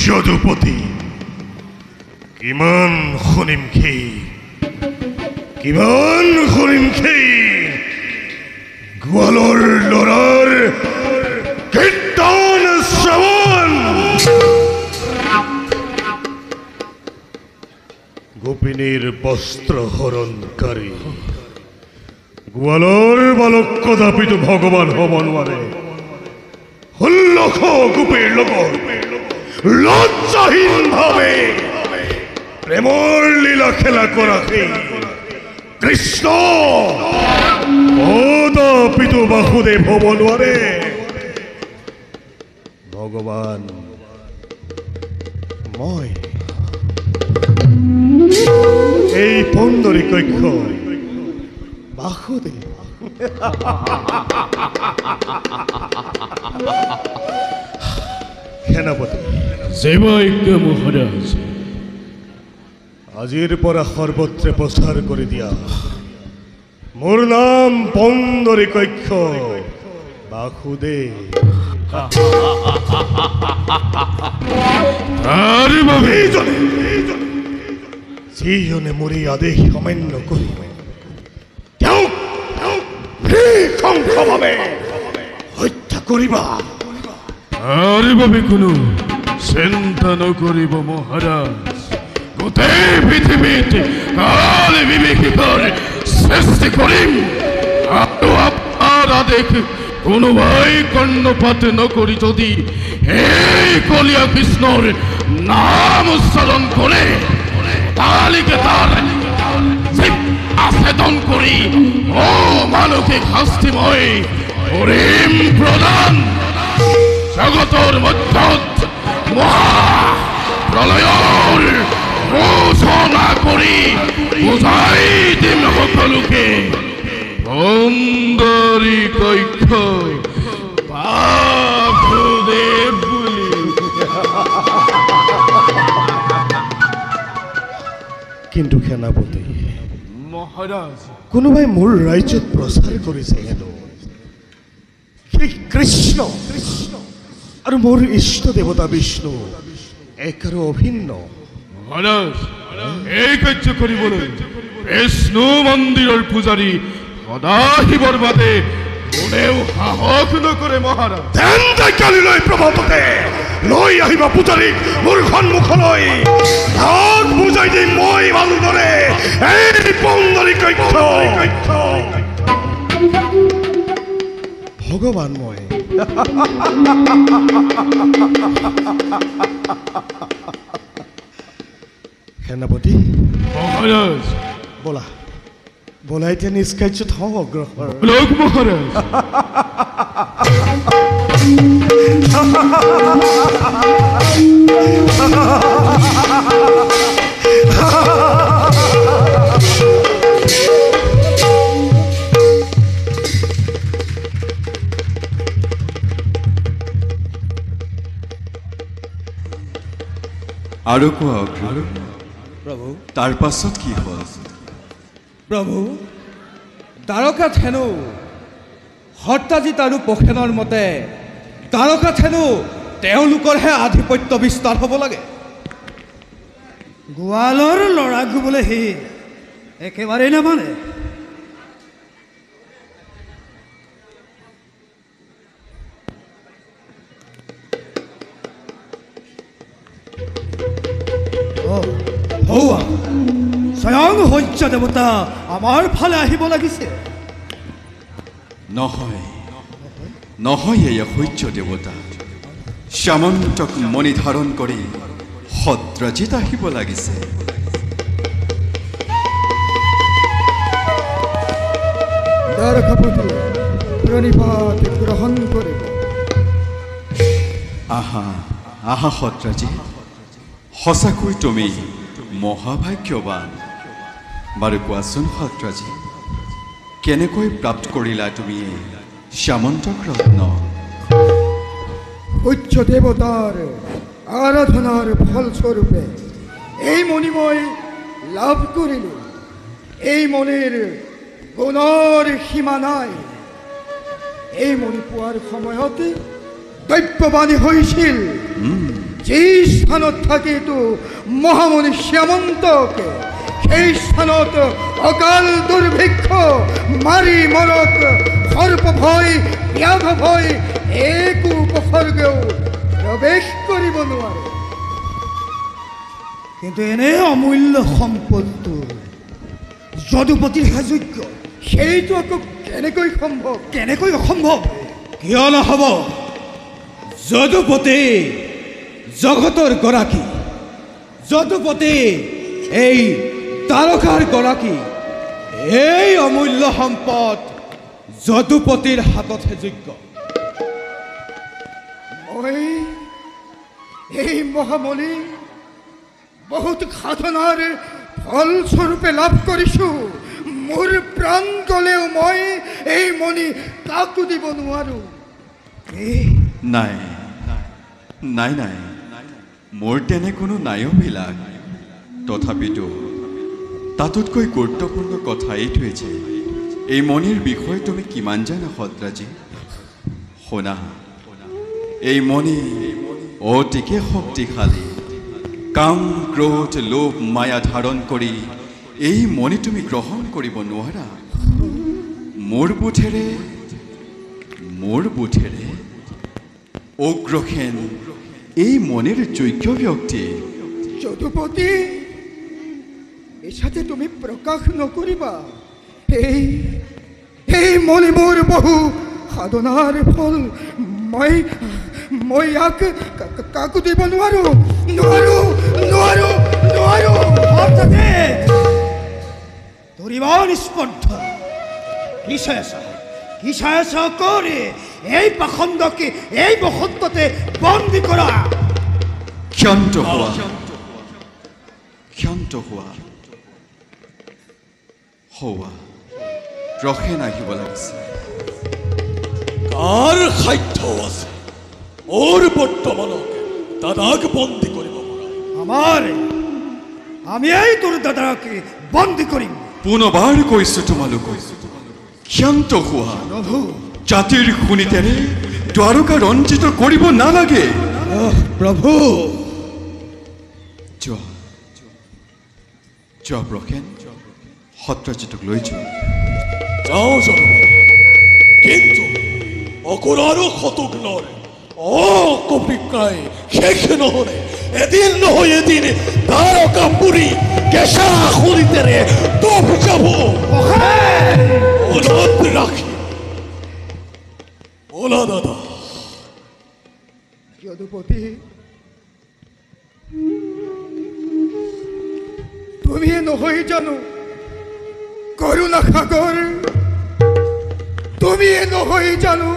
যদুপতি কিমান শুনিম গোৱালৰ লৰাৰ কীৰ্তন শ্ৰৱণ গোপিনীৰ বস্ত্ৰ হৰণকাৰী গোৱালৰ বালক কদাপিতো ভগৱান হ'ব নোৱাৰে 1600 গোপীৰ লগত লজ্জাহীন ভাবে প্ৰেমৰ লীলা খেলা কৰা কৃষ্ণ কদাপিতো বাসুদেৱ হ'ব নোৱাৰে ভগৱান মই এই পণ্ডৰীকক্ষ বাসুদেৱ সেনাপতি জয়বাক্য মহাৰাজ আজিৰ পৰা সৰ্বত্ৰে প্ৰচাৰ কৰি দিয়া মোৰ নাম পণ্ডৰীকক্ষ বাসুদেৱ যিজনে মোৰ এই আদেশ অমান্য কৰি তেওঁক নৃশংসভাৱে হত্যা কৰিবা আৰে বাবে কোনো চিন্তা নকৰিব মহাৰাজ গোটেই পৃথিৱীত কালে বিবেকিতৰ সৃষ্টি কৰিম আৰু আপোনাৰ আদেশ কোনোবাই কৰ্ণপাত নকৰি যদি এই কলিয়া কৃষ্ণৰ নাম উচ্চাৰণ কৰে তালিকে তাৰ আছেদন কৰি মানসিক শাস্তি মই কৰিম প্ৰদান জগতৰ মধ্যত মহা প্ৰলয়ৰ ঘোষণা কৰি বুজাই দিম সকলোকে পণ্ডৰীকক্ষ বাসুদেৱ বুলি কিন্তু সেনাপতি মহাৰাজ কোনোবাই মোৰ ৰাজ্যত প্ৰচাৰ কৰিছে হেনো কৃষ্ণ আৰু মোৰ ইষ্ট দেৱতা বিষ্ণু এক আৰু অভিন্ন মহাৰাজ এই কাৰ্য কৰিবলৈ বিষ্ণু মন্দিৰৰ পূজাৰী সদাশিৱৰ বাদে কোনেও সাহস নকৰে মহাৰাজ তেন্তে কালিলৈ প্ৰভাততে লৈ আহিবা পূজাৰীক মোৰ সন্মুখলৈ তাক বুজাই দিম মই ভালদৰে এই পণ্ডৰীকক্ষ ভগৱান মই সেনাপতি মহাৰাজ বলা বলা এতিয়া নিজ কাৰ্যত হওঁ অগ্ৰসৰ লোক মহাৰাজ আৰু কোৱা অগ্ৰ প্ৰভু তাৰ পাছত কি হ'ল প্ৰভু দ্বাৰকা থেনু সত্ৰাজিত আৰু পখেনৰ মতে দ্বাৰকা থেনু তেওঁলোকৰহে আধিপত্য বিস্তাৰ হ'ব লাগে গোৱালৰ ল'ৰাক বোলে সি একেবাৰেই নামানে হৌৱা স্বয়ং সূৰ্য দেৱতা আমাৰ ফালে আহিব লাগিছে নহয় নহয় এয়া সূৰ্য দেৱতা শ্যামন্তক মণি ধাৰণ কৰি সত্ৰাজিত আহিব লাগিছে দ্বাৰকাপুত্ৰী প্ৰণিপাত গ্ৰহণ কৰিব আহা আহা সত্ৰাজিত সঁচাকৈ তুমি মহাভাগ্যৱান বাৰু কোৱাচোন সত্ৰাজিত কেনেকৈ প্ৰাপ্ত কৰিলা তুমি শ্যামন্তক ৰত্ন সূৰ্য দেৱতাৰ আৰাধনাৰ ফলস্বৰূপে এই মণি মই লাভ কৰিলোঁ এই মণিৰ গুণৰ সীমা নাই এই মণি পোৱাৰ সময়তে দৈব্যবাণী হৈছিল যি স্থানত থাকেতো মহামণি শ্যামন্তক সেই স্থানত অকাল দুৰ্ভিক্ষ মাৰি মৰক সৰ্প ভয় ব্যাঘ ভয় একো উপসৰ্গেও প্ৰৱেশ কৰিব নোৱাৰে কিন্তু এনে অমূল্য সম্পদটো যদুপতিৰহে যোগ্য সেইটো আকৌ কেনেকৈ অসম্ভৱ কিয় নহ'ব যদুপতি জগতৰ গৰাকী যদুপতি এই তাৰকাৰ গৰাকী এই অমূল্য সম্পদ যদুপতিৰ হাততহে যোগ্য মই এই মহামণি বহুত সাধনাৰ ফলস্বৰূপে লাভ কৰিছোঁ মোৰ প্ৰাণ গ'লেও মই এই মণি কাকো দিব নোৱাৰোঁ নাই নাই নাই মোৰ তেনে কোনো নাইবিলাক তথাপিতো তাতোতকৈ গুৰুত্বপূৰ্ণ কথা এইটোৱে যে এই মণিৰ বিষয়ে তুমি কিমান জানা সত্ৰাজিত শুনা এই মণি অতিকে শক্তিশালী কাম ক্ৰোধ লোভ মায়া ধাৰণ কৰি এই মণি তুমি গ্ৰহণ কৰিব নোৱাৰা মোৰ বুদ্ধেৰে উগ্ৰসেন এই মণিৰ যোগ্য ব্যক্তি যদুপতি এসাথে তুমি প্ৰকাশ নকৰিবা এই মণি মোৰ বহু সাধনাৰ ফল মই ইয়াক কাকো দিব নোৱাৰোঁ তোৰ ইমান স্পৰ্ধা কিসায়স কৰে এই পাখণ্ডকে এই বসন্ততে বন্দী কৰা ক্ষান্ত হোৱা ৰখেন আহিব লাগিছে কাৰ সাধ্য আছে ওৰ বৰ্তমানকে দাদাকে বন্দী কৰিব আমি এই তোৰ দাদাকে বন্দী কৰিম পুনৰবাৰ কৈছো তোমালোক ক্ষান্ত হোৱা জাতিৰ খুনিতেৰে দ্বাৰকা ৰঞ্জিত কৰিব নালাগে প্ৰভু যোৱা প্ৰসেন সত্ৰাজিতক লৈ যোৱা যাও জনগণ কিন্তু অকৰাৰো শতক নৰে অকবিকাই শেষ নহলে এদিন নহয় এদিন দ্বাৰকাপুৰী কেঁচা খুনিতেৰে ডুব যাব মনত ৰাখি বলা দাদা যদুপতি তুমি নহয় জানো কৰুণা সাগৰ তুমি নহয় জানো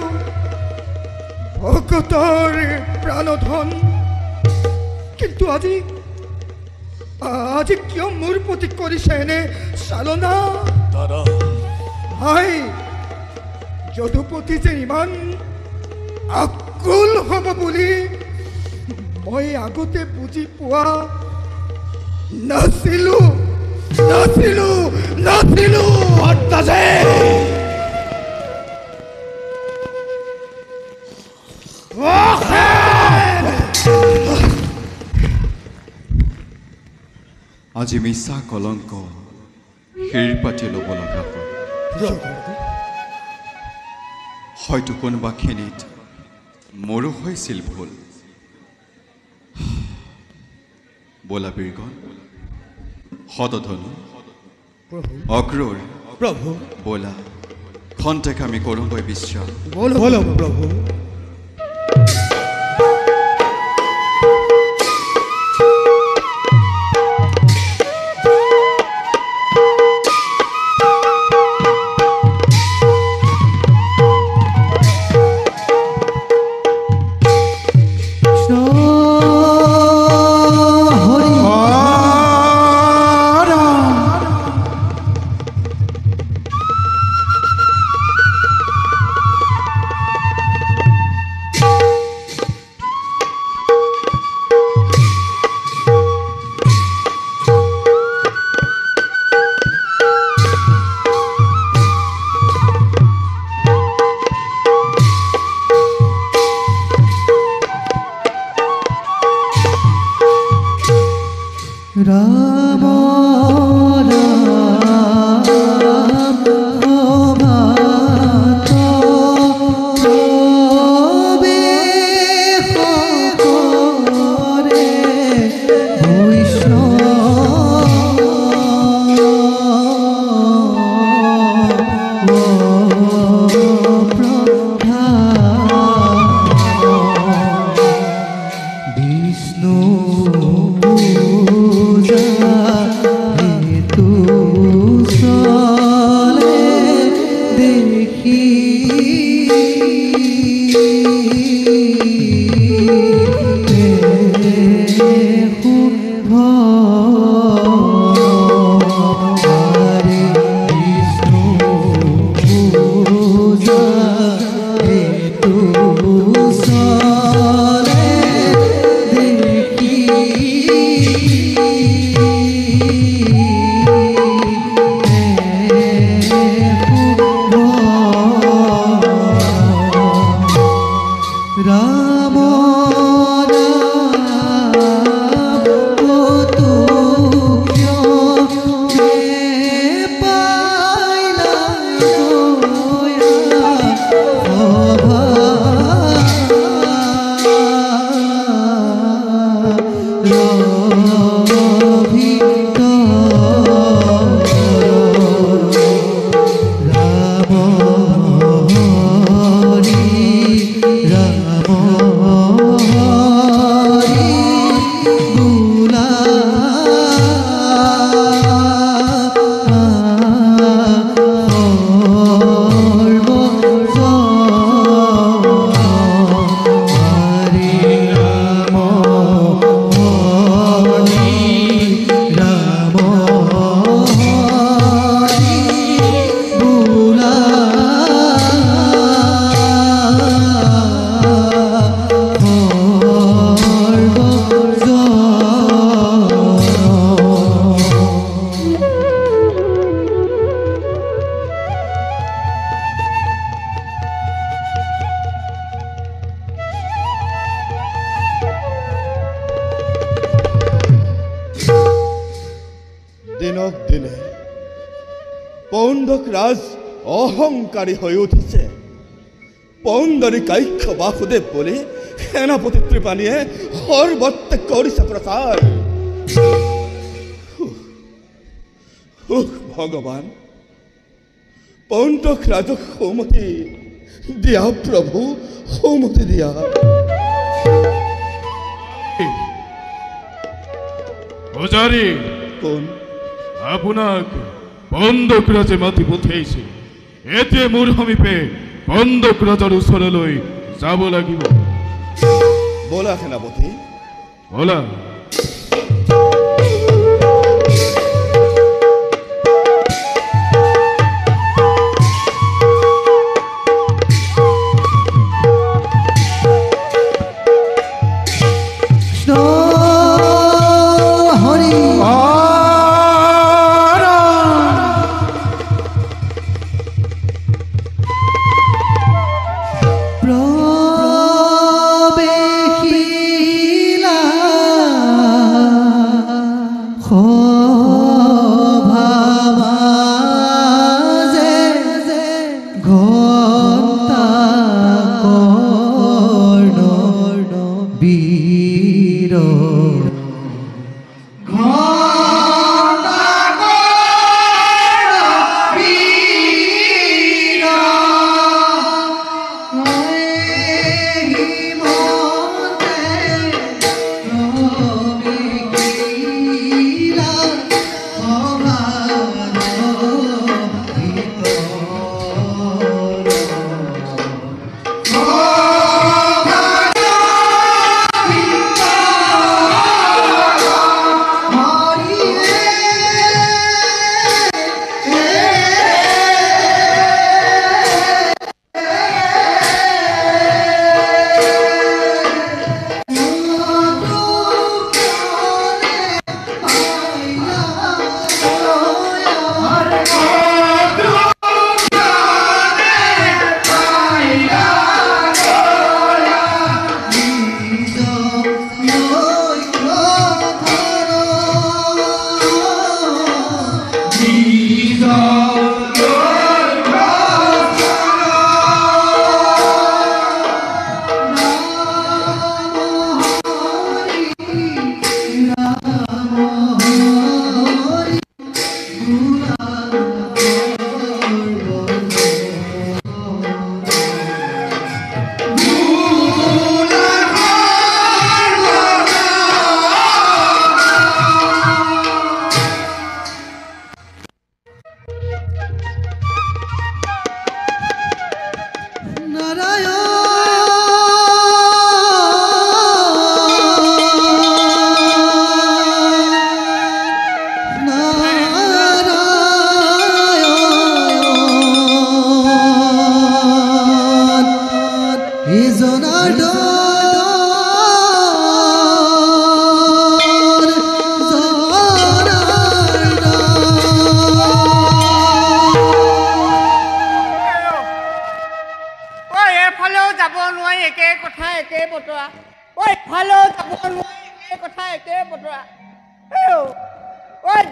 ভকতৰ প্ৰাণধন কিন্তু আজি কিয় মোৰ প্ৰতি কৰিছে এনে চালনা দাদা হাই যদুপতি যে ইমান আকুল হ'ব বুলি মই আগতে বুজি পোৱা নাছিলো নাছিলো নাছিলো ভট্টাজে আজি মিছা কলংক শিৰ পাতি ল'ব লগা হ'ল হয়তো কোনোবাখিনিত মোৰো হৈছিল ভুল বোলা বীৰগণ সদধনু অক্ৰূৰ প্ৰভু বোলা খন্তেক আমি কৰোঁগৈ বিশ্ৰাম বলো প্ৰভু ৰাম দিনক দিনে পৌণ্ডক ৰাজ অহংকাৰী হৈ উঠিছে পৌণ্ডৰী কাক্ষ বাসুদেৱ বুলি সেনাপতি ত্ৰিপাণীয়ে সৰ্বত্ৰে কৰিছে প্ৰচাৰ ভগৱান পৌণ্ডক ৰাজক সৌমতি দিয়া প্ৰভু সৌমতি দিয়া পূজাৰী কোন আপোনাক বন্দক ৰাজে মাতি পঠিয়াইছে এতিয়া মোৰ সমীপে বন্দক ৰাজৰ ওচৰলৈ যাব লাগিব বলা সেনাপতি বলা কৃষ্ণ কৃষ্ণ হৰি প্ৰবেশিলা সভামাঝে ঘণ্টা কৰ্ণ বীৰ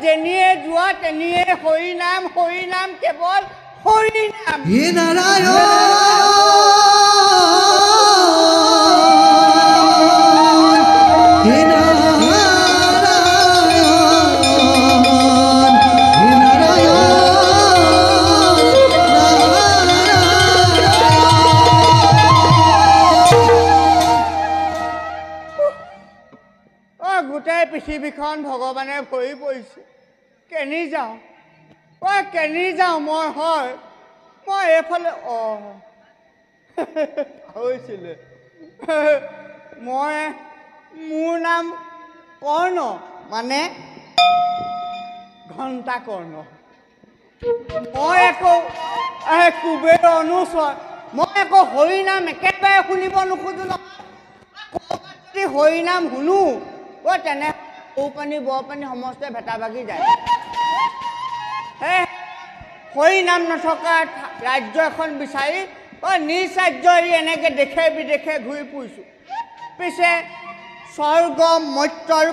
যেনিয়ে যোৱা তেনিয়ে হৰি নাম কেৱল হৰি নাম হে নাৰায়ণ হে নাৰায়ণ হে নাৰায়ণ গোটেই পৃথিৱীখন ভগৱানে ভৰি পৰিছে কেনি যাওঁ কেনি যাওঁ মই এইফালে হৈছিলে মোৰ নাম কৰ্ণ মানে ঘণ্টা কৰ্ণ মই আকৌ কুবেৰ অনুচৰ মই আকৌ হৰি নাম একেবাৰে শুনিব নোখোজো নহয় হৰি নাম শুনো তেনে সৌপানী বৰপানী সমস্ত ভেটা ভাগি যায় হৰি নাম নথকা ৰাজ্য এখন বিচাৰি নিজ ৰাজ্য এৰি এনেকৈ দেশে বিদেশে ঘূৰি ফুৰিছোঁ পিছে স্বৰ্গ মৰ্ত্যৰ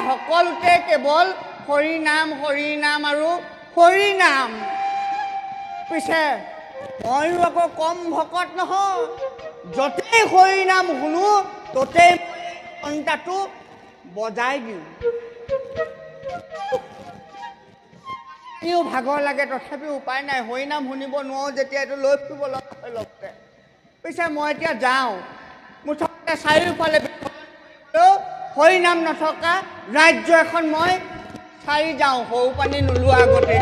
সকলোতে কেৱল হৰি নাম আৰু হৰি নাম পিছে ময়ো আকৌ কম ভকত নহয় য'তেই হৰি নাম শুনো ত'তেই ঘণ্টাটো বজাই দিওঁ ভাগৰ লাগে তথাপি উপায় নাই হৰি নাম শুনিব নোৱাৰোঁ যেতিয়া এইটো লৈ ফুৰিব লগতে পিছে মই এতিয়া যাওঁ মুঠতে চাৰিওফালে হৰি নাম নথকা ৰাজ্য এখন মই চাৰি যাওঁ সৌ পানী নোলোৱা আগতে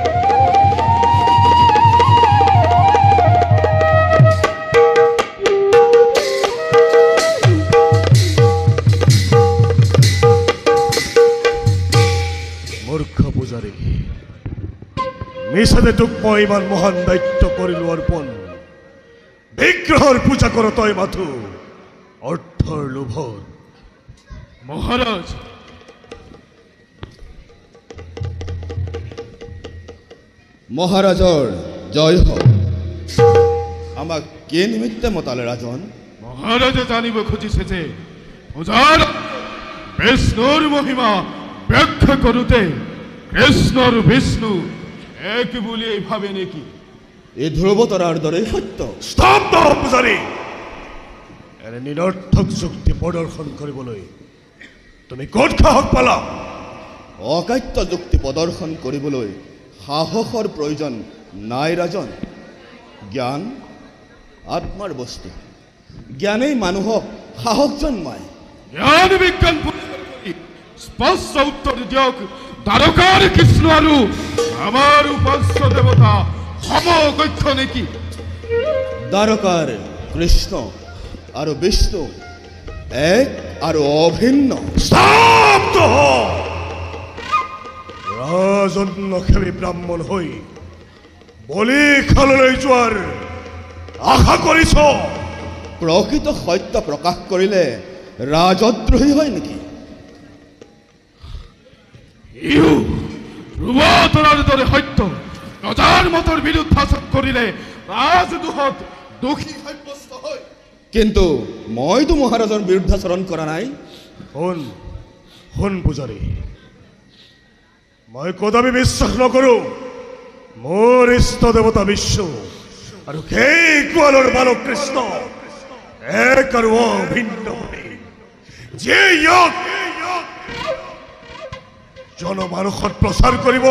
নিষেধে তোক মই ইমান মহান দায়িত্ব কৰিলো অৰ্পণ বিগ্ৰহৰ পূজা কৰ তই মাথো অৰ্থৰ লোভত মহাৰাজ, মহাৰাজৰ জয় হওক। আমাক কি নিমিত্তে মতালে ৰাজন? মহাৰাজে জানিব খুঁজিছে যে পূজাৰ বিষ্ণুৰ মহিমা ব্যাখ্যা কৰতে কৃষ্ণৰ বিষ্ণু এক বলে ভাবে নাকি? এই ধ্ৰুৱতৰাৰ দৰে সত্য। স্তব্ধ পূজাৰী, এনে নিৰৰ্থক যুক্তি প্ৰদৰ্শন কৰিবলৈ তুমি ক'ত সাহস পালা? অকাট্য যুক্তি প্ৰদৰ্শন কৰিবলৈ সাহসৰ প্ৰয়োজন নাই ৰাজন। জ্ঞান আত্মাৰ বস্তু। জ্ঞানেই মানুহক সাহস জন্মায়। জ্ঞান বিজ্ঞান স্পষ্ট উত্তৰ দিয়ক, দ্বাৰকাৰ কৃষ্ণ আৰু আমাৰ উপাস্য দেৱতা সমকক্ষ নেকি? দ্বাৰকাৰ কৃষ্ণ আৰু বিষ্ণু এক আৰু অভিন্ন। স্তব্ধ হ! ৰাজন্যক্ষেমী ব্ৰাহ্মণ হৈ বলি খাললৈ যোৱাৰ আশা কৰিছ? প্ৰকৃত সত্য প্ৰকাশ কৰিলে ৰাজদ্ৰোহী হয় নেকি? ইউ ধ্ৰুৱতৰাৰ দৰে সত্য ৰজাৰ মতৰ বিৰুদ্ধাচৰণ কৰিলে ৰাজদোষত দোষী সাব্যস্ত হয়। কিন্তু মইতো মহাৰাজৰ বিৰুদ্ধাচৰণ কৰা নাই। শুন শুন পূজাৰী, মই কদাপি বিশ্বাস নকৰোঁ মোৰ ইষ্ট দেৱতা বিষ্ণু আৰু সেই গোৱালৰ বালক কৃষ্ণ এক আৰু অভিন্ন হৈ যে ইয়াক জনমানসত প্ৰচাৰ কৰিব,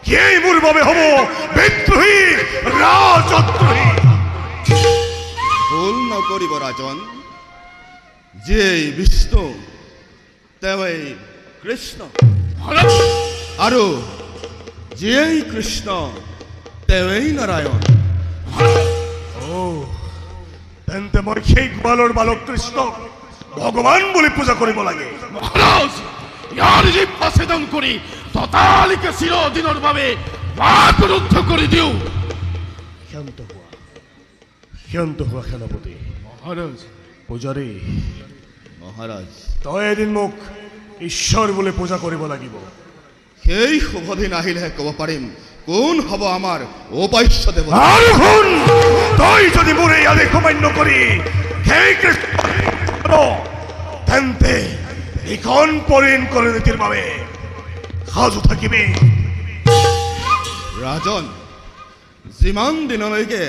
সেই মোৰ বাবে হ'ব বিদ্ৰোহী, ৰাজদ্ৰোহী। ভুল নকৰিব ৰাজন। যেই বিষ্ণু তেৱেই কৃষ্ণ, আৰু যেই কৃষ্ণ তেৱেই নাৰায়ণ। তেন্তে মই সেই গোৱালৰ বালক কৃষ্ণক ভগৱান বুলি পূজা কৰিব লাগে। মহাৰাজ, ইয়াৰ জিহ্বা ছেদন কৰি ততালিকে চিৰদিনৰ বাবে বাকৰুদ্ধ কৰি দিওঁ। শান্ত হোৱা সেনাপতি। মহাৰাজ, পূজাৰী, মহাৰাজ, তই এদিন মোক ঈশ্বৰ বুলি পূজা কৰিব লাগিব। সেই শুভ দিন আহিলেহে ক'ব পাৰিম কোন হ'ব আমাৰ উপাস্য দেৱতা। আৰু শুন, তই যদি মোৰ এই আদেশ অমান্য কৰি সেই কৃষ্ণ তেন্তে এইখন পৰিণ কৰি নীতিৰ বাবে সাজু থাকিবি। ৰাজন, যিমান দিনলৈকে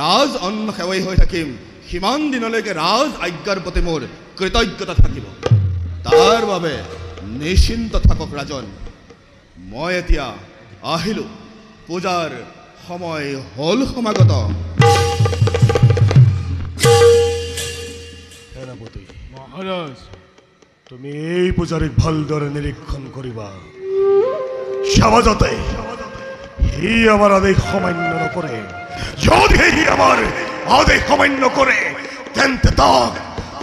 ৰাজ অন্ন সেৱাই হৈ থাকিম সিমান দিনলৈকে ৰাজ আজ্ঞাৰ প্ৰতি মোৰ কৃতজ্ঞতা থাকিব। তাৰ বাবে নিশ্চিন্ত থাকক ৰাজন। মই এতিয়া আহিলোঁ, পূজাৰ সময় হ'ল সমাগত। সেনাপতি, মহাৰাজ, তুমি এই পূজাৰীক ভালদৰে নিৰীক্ষণ কৰিবা। চাবা যাতে সি আমাৰ আদেশ অমান্য নকৰে। যদি সি আমাৰ আদেশ অমান্য কৰে তেন্তে তাক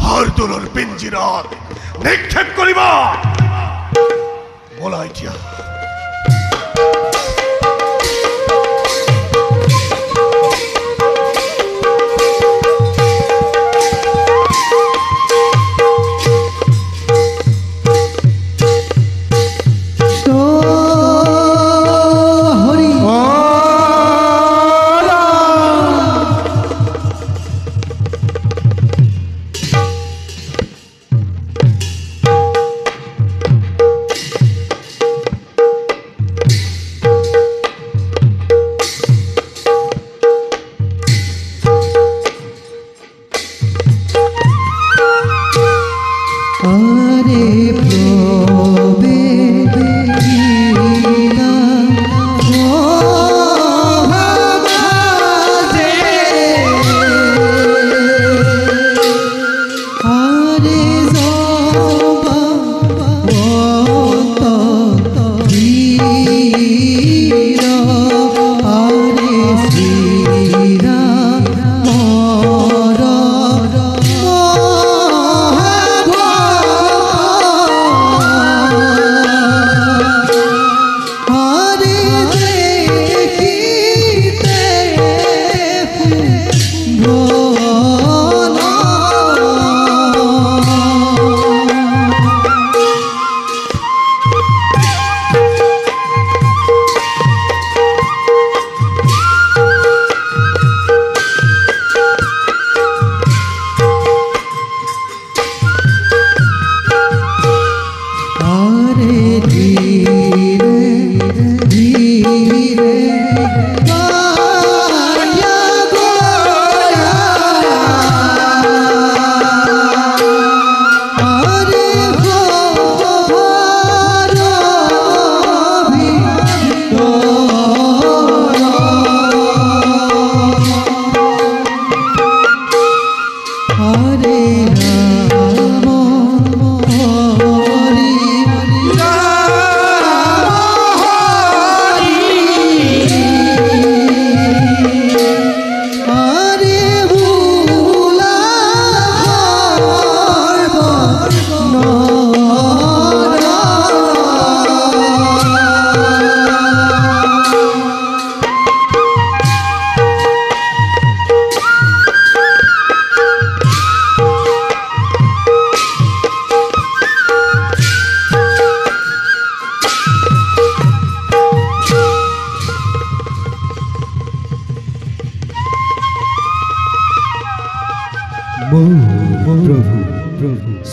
হাৰদুলৰ পিঞ্জিৰাত নিক্ষেপ কৰিবা। বলা এতিয়া।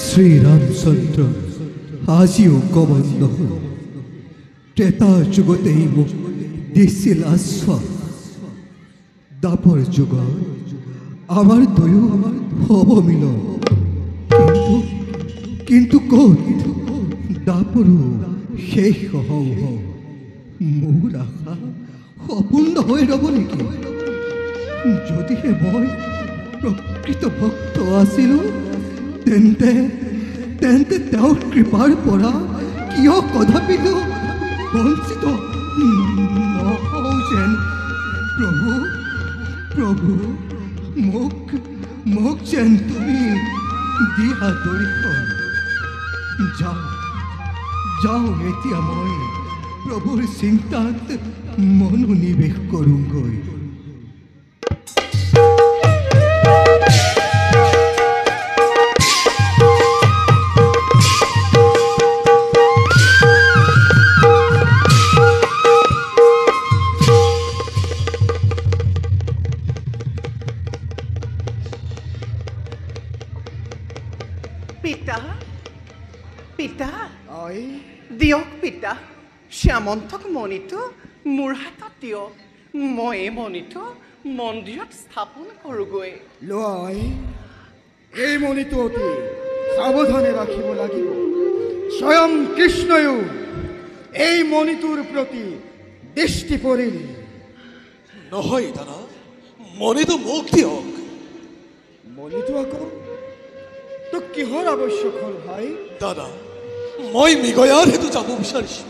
শ্ৰীৰামচন্দ্ৰ আজিও গমন নহল। ত্ৰেতা যুগতেই মোক দিছিল আশ্বাস, দাপৰ যুগত আমাৰ দুয়ো হ'ব মিলন। কিন্তু ক'ত দাপৰো শেষ হওঁ হওঁ। মোৰ আশা অপূৰ্ণ হৈ ৰ'ব নেকি? যদিহে মই প্ৰকৃত ভক্ত আছিলোঁ, তেন্তে তেন্তে তেওঁৰ কৃপাৰ পৰা কিয় কদাপিতো বঞ্চিত নহওঁ যেন। প্ৰভু প্ৰভু মোক যেন তুমি দিহা দৰ্শন। যাওঁ এতিয়া মই প্ৰভুৰ চিন্তাত মনোনিৱেশ কৰোঁগৈ। পিতা পিতা দিয়ক পিতা, শ্যামন্তক মণিটো মোৰ হাতত দিয়ক। মই এই মণিটো মন্দিৰত স্থাপন কৰোঁগৈ। লয়, এই মণিটো অতি সাৱধানে ৰাখিব লাগিব। স্বয়ং কৃষ্ণয়ো এই মণিটোৰ প্ৰতি দৃষ্টি পৰিল। নহয় দাদা, মণিটো মোক দিয়ক। মণিটো আকৌ তোক কিহৰ আৱশ্যক হ'ল ভাই? দাদা, মই মৃগয়াৰ হেতু যাব বিচাৰিছোঁ।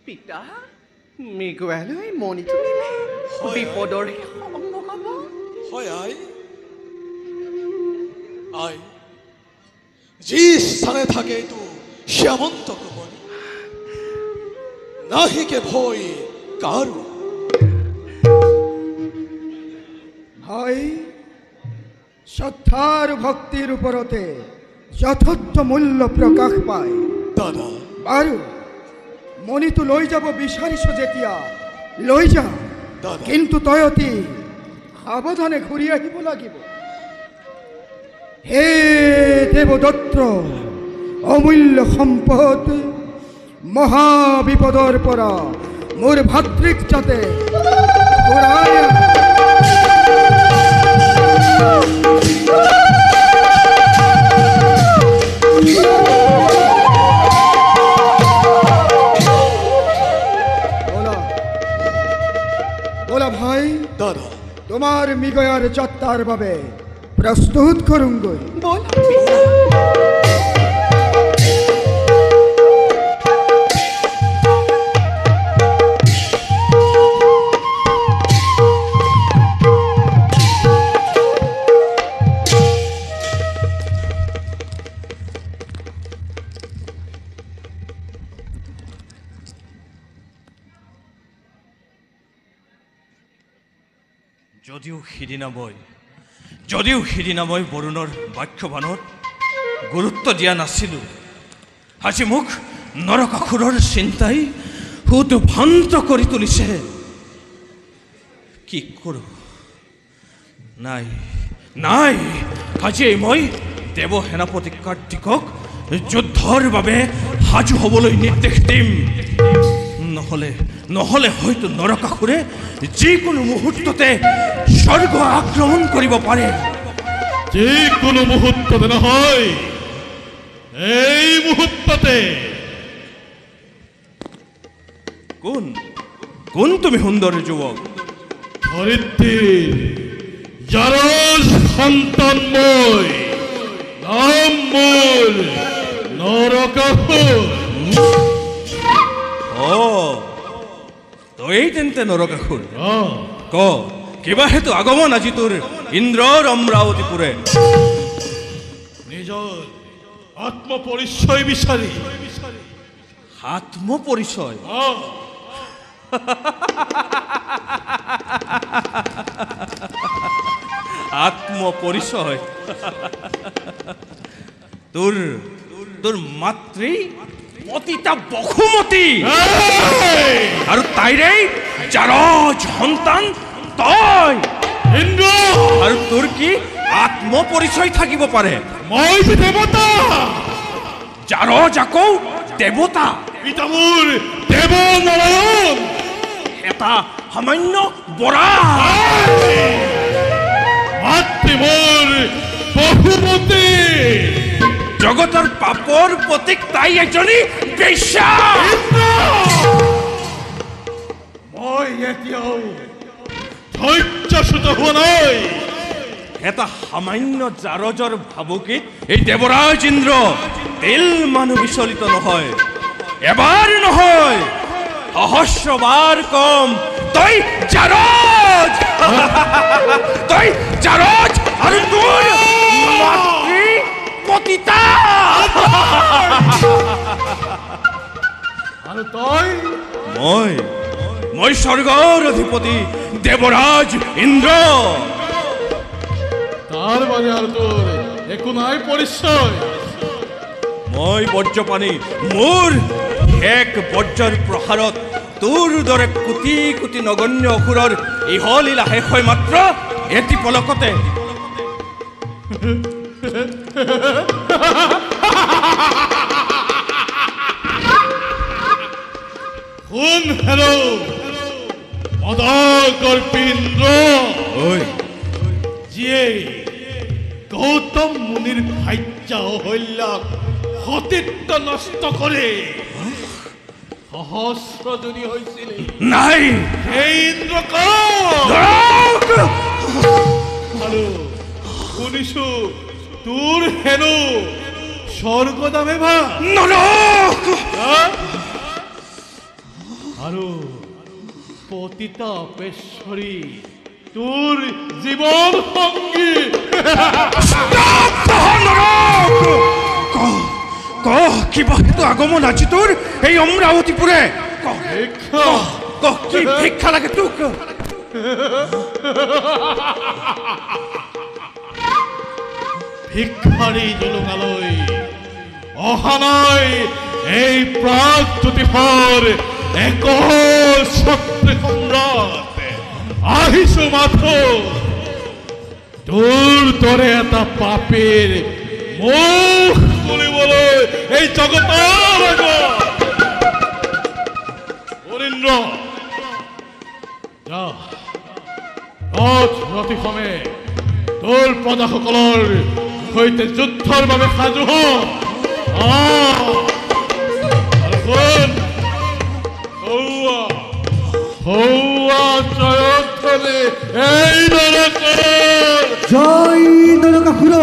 পিতা, মৃগয়ালৈ মণিটো নিলে বিপদৰ সন্মুখ হ'ব। হয় আই, যি স্থানে থাকে এইটো শ্যামন্তক মণি, নাহিকে ভয় কাৰো। ভাই, শ্ৰদ্ধা আৰু ভক্তিৰ ওপৰতে যথাৰ্থ মূল্য প্ৰকাশ পায়। দাদা বাৰু, মণিটো লৈ যাব বিচাৰিছ যেতিয়া লৈ যা, কিন্তু তই অতি সাৱধানে ঘূৰি আহিব লাগিব। হে দেৱদত্ত, অমূল্য সম্পদ, মহাবিপদৰ পৰা মোৰ ভাতৃক যাতে ঘূৰাই বলা ভাই। দাদা, তোমাৰ মৃগয়াৰ যাত্ৰাৰ বাবে প্ৰস্তুত কৰুঙ্গই। যদিও সিদিনা মই বৰুণৰ বাক্যবাণত গুৰুত্ব দিয়া নাছিলোঁ, আজি মোক নৰকাসুৰৰ চিন্তাই উদ্ভ্ৰান্ত কৰি তুলিছে। কি কৰোঁ? নাই, আজি মই দেৱ সেনাপতি কাৰ্তিকক যুদ্ধৰ বাবে সাজু হ'বলৈ নিৰ্দেশ দিম। নহ'লে হয়তো নৰকাসুৰে যিকোনো মুহূৰ্ততে স্বৰ্গ আক্ৰমণ কৰিব পাৰে। যিকোনো মুহূৰ্ততে নহয়, এই মুহূৰ্ততে। কোন তুমি সুন্দৰ যুৱক? ধৰিত্ৰীৰ জাৰজ সন্তান মই, নাম মোৰ নৰকাসুৰ। তই তেন্তে নৰকাসুৰ? কিবা হেতু আগমন আজি তোৰ ইন্দ্ৰৰ অমৰাৱতীপুৰে? নিজৰ আত্মপৰিচয় বিচাৰি। আত্মপৰিচয়? আত্মপৰিচয়? তোৰ মাতৃ পতিতা বসুমতী আৰু তাইৰে জাৰজ সন্তান তই। আৰু তোৰ কি আত্মপৰিচয় থাকিব পাৰে? মই যে দেৱতা জাৰজ আকৌ দেৱতা পিতা মোৰ দেৱ নাৰায়ণ এটা সামান্য বৰা মাতৃ মোৰ বহুমতী জগতৰ পাপৰ প্ৰতীক তাই এজনী বেশ্যা মই এতিয়াও ধৈৰ্যচ্যুত হোৱা নাই এটা সামান্য জাৰজৰ ভাবুকিত এই দেৱৰাজ ইন্দ্ৰ তেল মানুহ বিচলিত নহয় এবাৰ নহয় সহস্ৰবাৰ কম তই জাৰজ তই জাৰজ আৰু তোৰ মাতৃ পতিতা আৰু তই মই স্বৰ্গৰ অধিপতি দেৱৰাজ ইন্দ্ৰ তাৰ বাবে আৰু তোৰ একো নাই পৰিচয় মই বজ্ৰপাণি মোৰ এক বজ্ৰৰ প্ৰহাৰত তোৰ দৰে কোটি কোটি নগণ্য অসুৰৰ ইহলীলা শেষ হয় মাত্ৰ এটি পলকতে শুন হেৰো মদগৰ্পিন্দ্ৰ যিয়ে গৌতম মুনিৰ ভাজ্যা অহল্যাক সতীত্ব নষ্ট কৰে সহস্ৰজনী হৈছিল নাই সেই ইন্দ্ৰ আৰু শুনিছো তোৰ হেনো স্বৰ্গদামে ভা আৰু পতিতা পেশ্বৰী তোৰ জীৱন সংগী কিবা হেতু আগমন আজি তোৰ এই অমৰাৱতীপুৰে কি ভিক্ষা লাগে তোক ভিক্ষাৰী জলঙালৈ অহা নাই এই প্ৰাগজ্যোতিষৰ একচ্ছত্ৰী সম্ৰাট আহিছো মাথো তোৰ দৰে এটা পাপীৰ মুখ খুলিবলৈ এই জগতৰ অৰিন্দ্ৰ যা ৰথিসমে তোৰ প্ৰজাসকলৰ সৈতে যুদ্ধৰ বাবে সাজু হ জয় নরকাসুর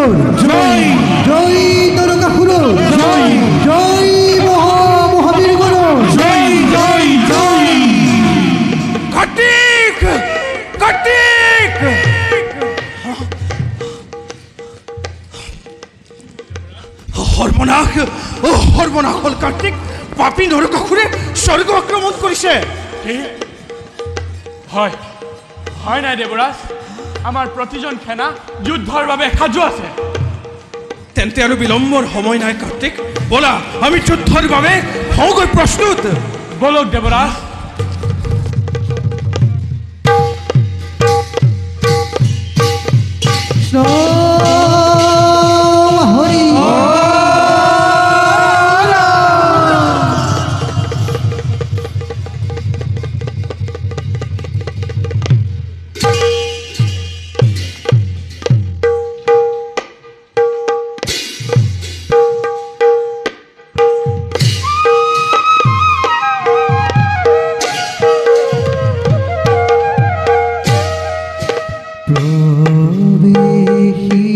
জয় জয় নরকাসুর জয় জয় মহাবীর গণ জয় জয় জয় কার্তিক কার্তিক সর্বনাশ সর্বনাশ হল কার্তিক পাপী নৰকাসুৰে স্বৰ্গ আক্ৰমণ কৰিছে হয় হয় নাই দেৱৰাজ আমাৰ প্ৰতিজন সেনা যুদ্ধৰ বাবে সাজু আছে তেন্তে আৰু বিলম্বৰ সময় নাই কাৰ্তিক বলা আমি যুদ্ধৰ বাবে হওঁগৈ প্ৰস্তুত বলক দেৱৰাজ প্ৰবেশী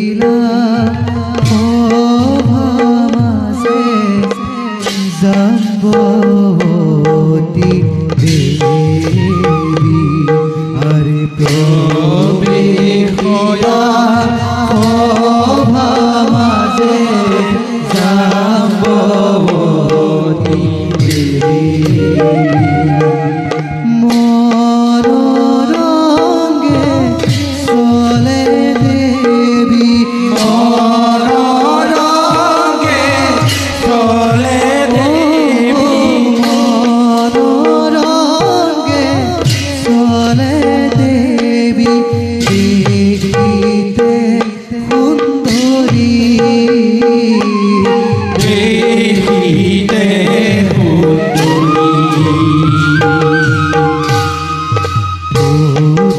গীতে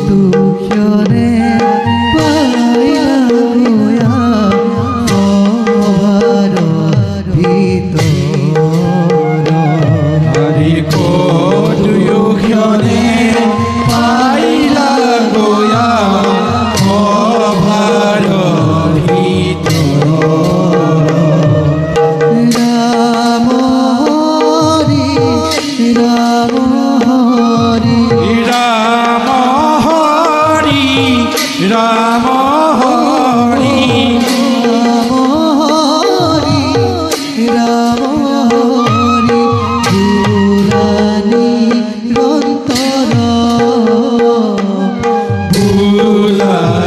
দুখনে পাইলা গয়া অভাৰ ভিতৰ হৰি দুখনে পাইলা গয়া অভাৰ ৰাম হৰি ৰাম হৰি ৰাম হৰি ৰাম হৰি ৰাম হৰি ৰাম হৰি ভুলানি ৰন্তৰ ভুলানি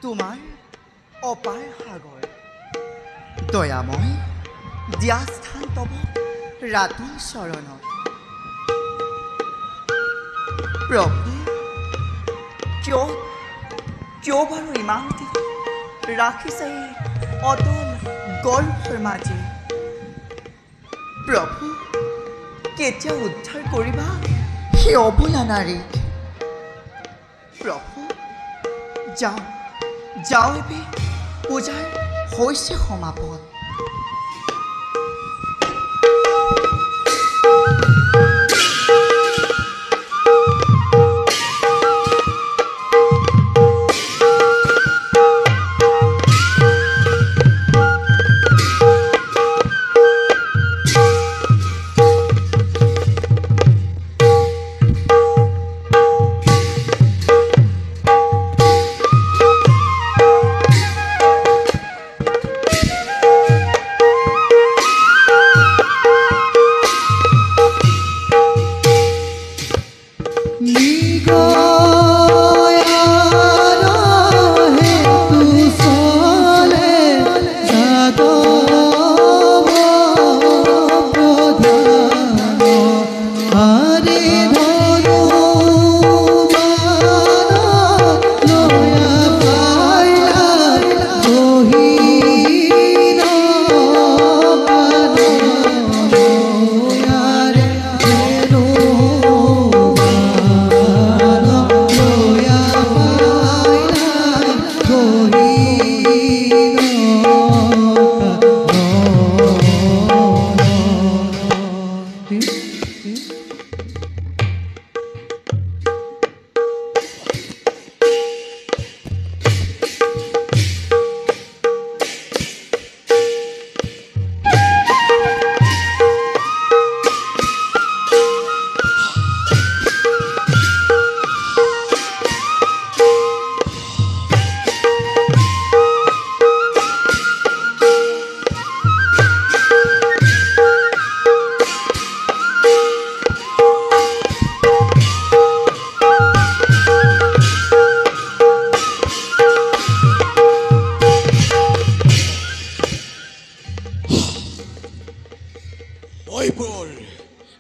তোমাৰ অপাৰ সাগৰ দয়াময় দিয়া স্থান তব ৰাতুল চৰণত প্ৰভু কিয় বাৰু ইমান দিন ৰাখিছে অতল গৰ্ভৰ মাজে প্ৰভু কেতিয়া উদ্ধাৰ কৰিবা সেই অবলা নাৰীক প্ৰভু যাওঁ এবে পূজাৰ হৈছে সমাপন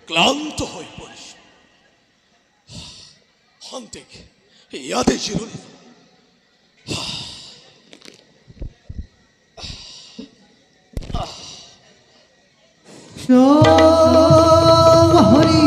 ক্লান্ত হৈ পৰিছো শান্তিক ইয়াতে জিৰণি হৰি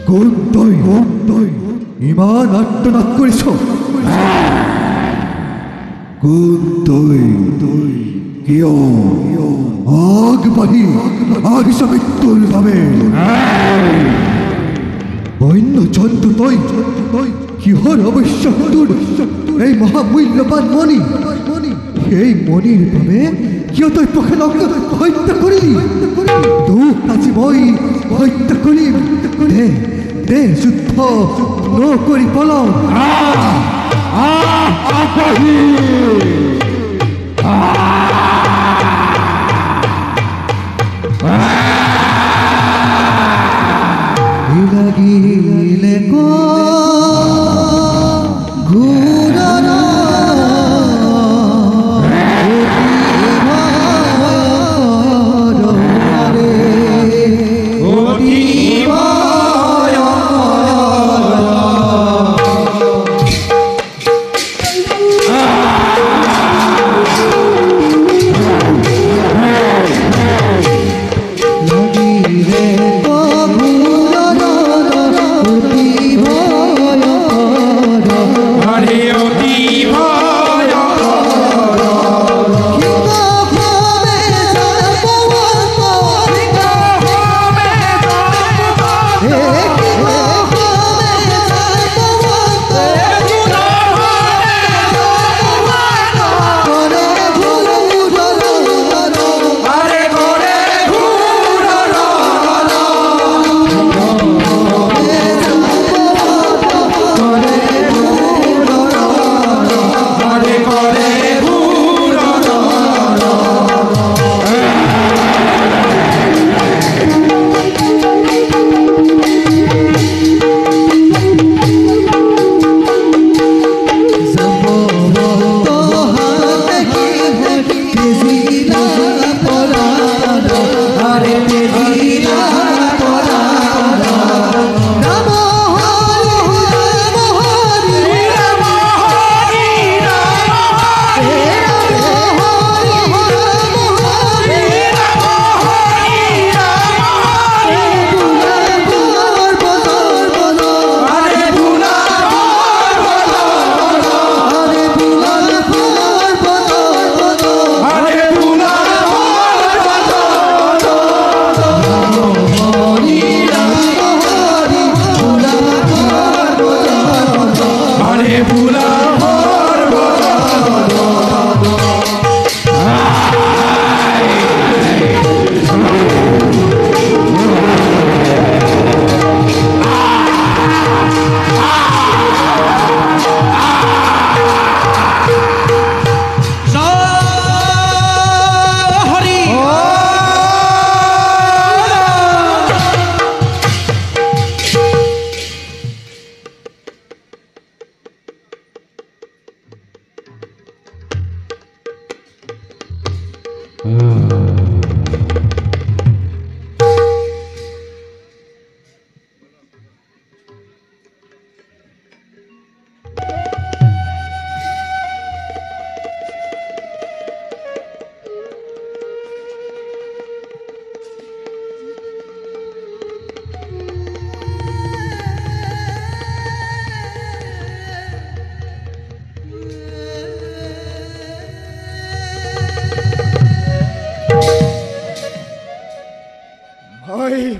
কোন তই ইমান আত্মনাদ কৰিছ কোন তই কিয় আগবাঢ়ি আহিছ মৃত্যুৰ বাবে বন্য জন্তু তই কিহৰ আৱশ্যক তোৰ এই মহামূল্যৱান মণি সেই মণিৰ বাবে কিয় তই প্ৰখেনক হত্যা কৰিলি তোক আজি মই হত্যা কৰিম দে যুদ্ধ নকৰি পলাও লাগিলে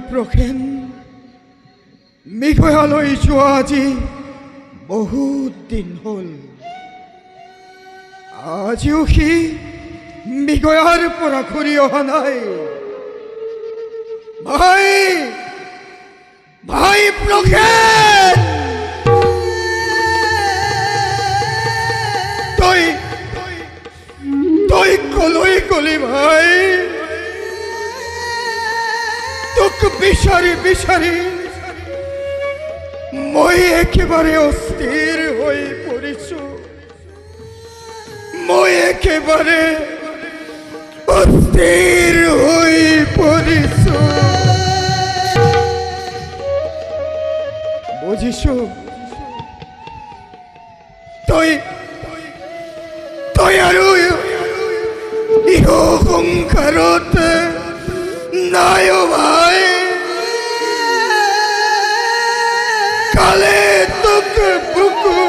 প্ৰখেন মৃগয়ালৈ যোৱা আজি বহুত দিন হ'ল আজিও সি মৃগয়াৰ পৰা ঘূৰি অহা নাই ভাই প্ৰখেন তই কলৈ গলি ভাই তোক বিচাৰি মই একেবাৰে অস্থিৰ হৈ পৰিছো বুজিছো তই আৰু কিয় সংসাৰত নাই অ ভাই কালে তোক বুকু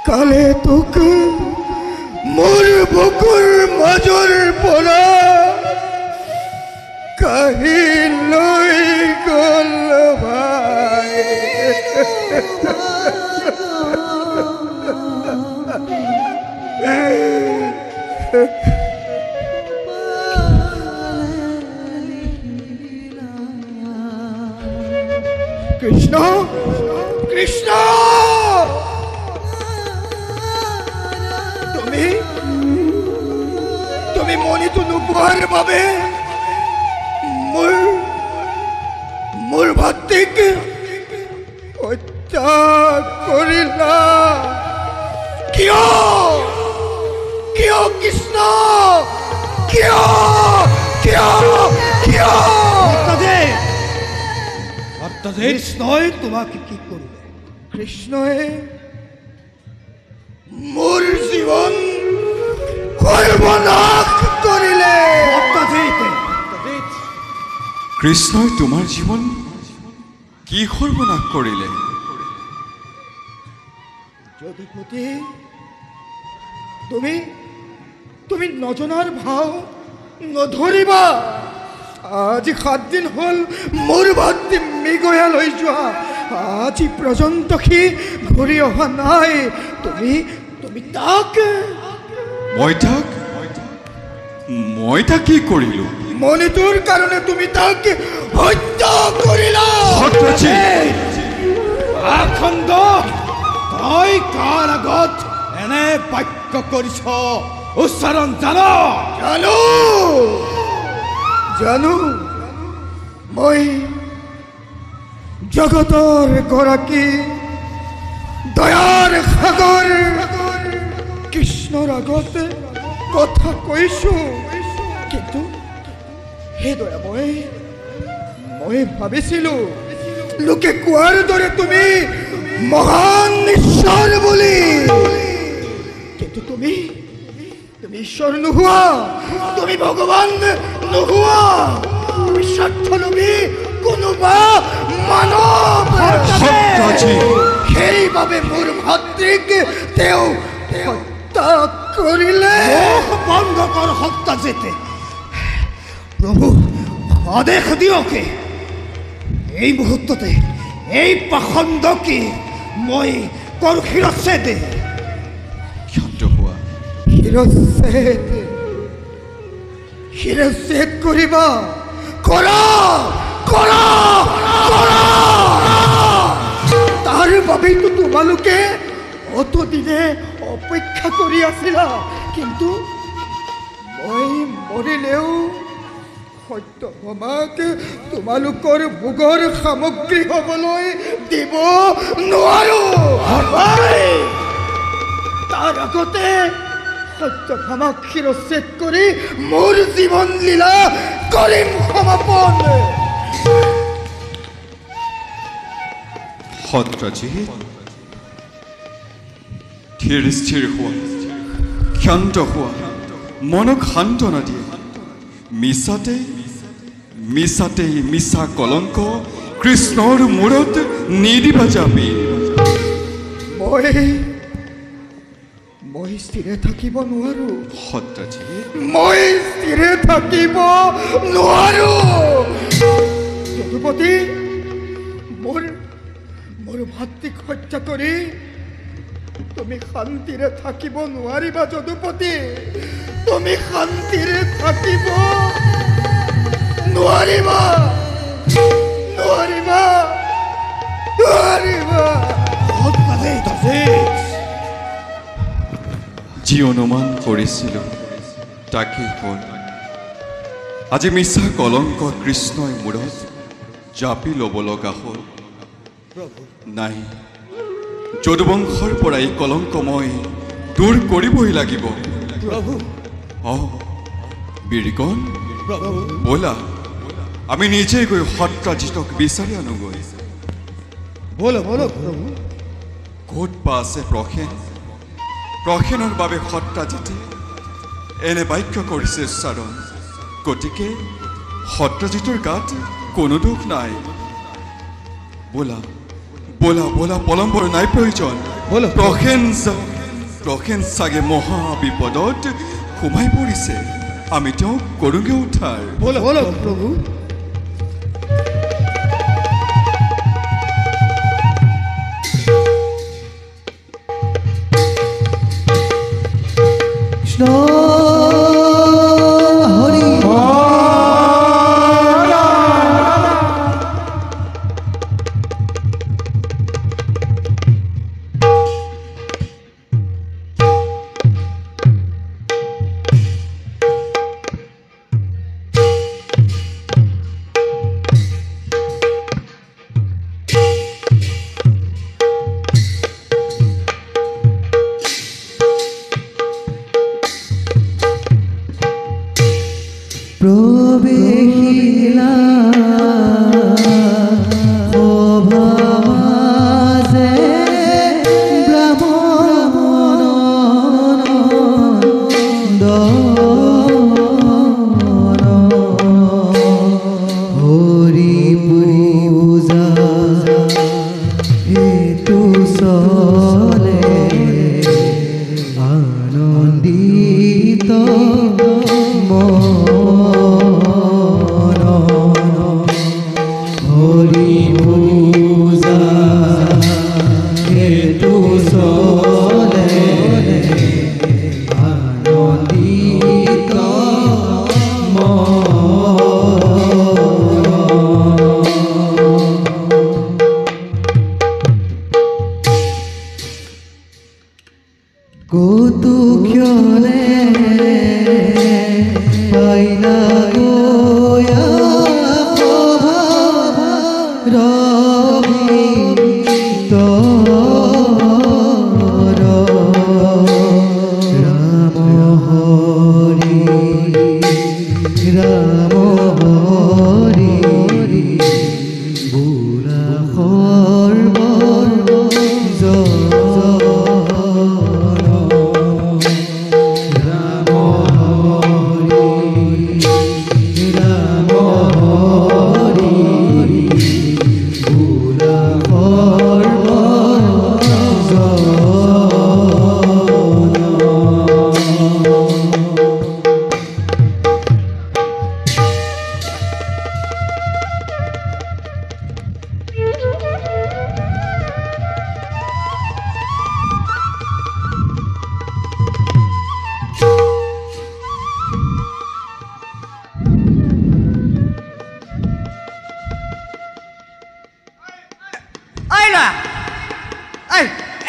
কালে তোক মোৰ বুকুৰ মাজৰ পৰা কাঢ়ি লৈ গ'ল ভাই কৃষ্ণ কৃষ্ণ তুমি তুমি মণিটো নোপোৱাৰ বাবে মোৰ ভাতৃক হত্যা কৰিলা কিয় কিয় কৃষ্ণ কিয় কিয় কিয় কৃষ্ণই তোমাকে কি কৰিলে কৃষ্ণই মোৰ জীৱন সৰ্বনাশ কৰিলে কৃষ্ণই তোমাৰ জীৱন কি সৰ্বনাশ কৰিলে যদুপতি তুমি তুমি নজনাৰ ভাও নধৰিবা আজি 7 দিন হ'ল মোৰ ভাতৃ মৃগয়া লৈ যোৱা আজি পৰ্যন্ত সি ঘূৰি অহা নাই তুমি তুমি তাক মই তাক কি কৰিলো মণিটোৰ কাৰণে তুমি তাক হত্যা কৰিলা আখণ্ড তই কাৰ আগত এনে বাক্য কৰিছ উচ্চাৰণ জানো জানো জানো মই জগতৰ গৰাকী দয়াৰ সাগৰ কৃষ্ণৰ আগত কথা কৈছো কিন্তু হে দয়া মই ভাবিছিলো লোকে কোৱাৰ দৰে তুমি মহান ঈশ্বৰ বুলি কিন্তু তুমি ঈশ্বৰ নোহোৱা তুমি ভগৱান নোহোৱা তুমি স্বাৰ্থলোভী কোনোবা মানৱ সেইবাবে মোৰ ভাতৃক তেওঁ হত্যা কৰিলে বন্ধ কৰ হত্যা যেতে প্ৰভু আদেশ দিয়কে এই মুহূৰ্ততে এই পাখণ্ডকে মই কৰ শিৰচ্ছেদ শিৰচ্ছেদ কৰিবা কৰা তাৰ বাবেতো তোমালোকে অতদিনে অপেক্ষা কৰি আছিলা কিন্তু মই মৰিলেও সত্যভামাক তোমালোকৰ ভোগৰ সামগ্ৰী হ'বলৈ দিব নোৱাৰো তাৰ আগতে সত্যভামাক শিৰচ্ছেদ কৰি মোৰ জীৱন লীলা কৰিম সমাপন সত্যজিৎ ধীৰ স্থিৰ হোৱা ক্ষান্ত হোৱা মনক সান্তনা দিয়ে মিছাতেই মিছা কলংক কৃষ্ণৰ মূৰত নিদিবা যাবি মই স্থিৰে থাকিব নোৱাৰো সত্যজিৎ মই স্থিৰে থাকিব নোৱাৰো যদুপতি মোৰ ভাতৃক হত্যা কৰি তুমি শান্তিৰে থাকিব নোৱাৰিবা যদুপতি তুমি শান্তিৰে থাকিব নোৱাৰিবা যি অনুমান কৰিছিলোঁ তাকে হ'ল আজি মিছা কলংক কৃষ্ণই মূৰত জাপি ল'ব লগা হ'ল নাই যদুবংশৰ পৰা এই কলংক মই দূৰ কৰিবই লাগিব বীৰগণ ব'লা আমি নিজেই গৈ সত্ৰাজিতক বিচাৰি আনোগৈ বলো প্ৰভু ক'ত বা আছে প্ৰসেনৰ বাবে সত্ৰাজিতে এনে বাক্য কৰিছে উচ্চাৰণ গতিকে সত্যজিতৰ গাত কোনো দুখ নাই বোলা বোলা বোলা পলম্বৰ নাই প্ৰয়োজন প্ৰসেন চাগে মহা বিপদত সোমাই পৰিছে আমি তেওঁক কৰোগে উদ্ধাৰ বলক প্ৰভু প্ৰবেশিলা শোভামাজে ব্ৰাহ্মণ হৰি পূজা হেতু চলে আনন্দিত হরি পূজা হেতু চলে আনন্দিত কৌতুক্ষণে পাইলা গোয়া রবি তর রাম হরি বুড়া সর্ব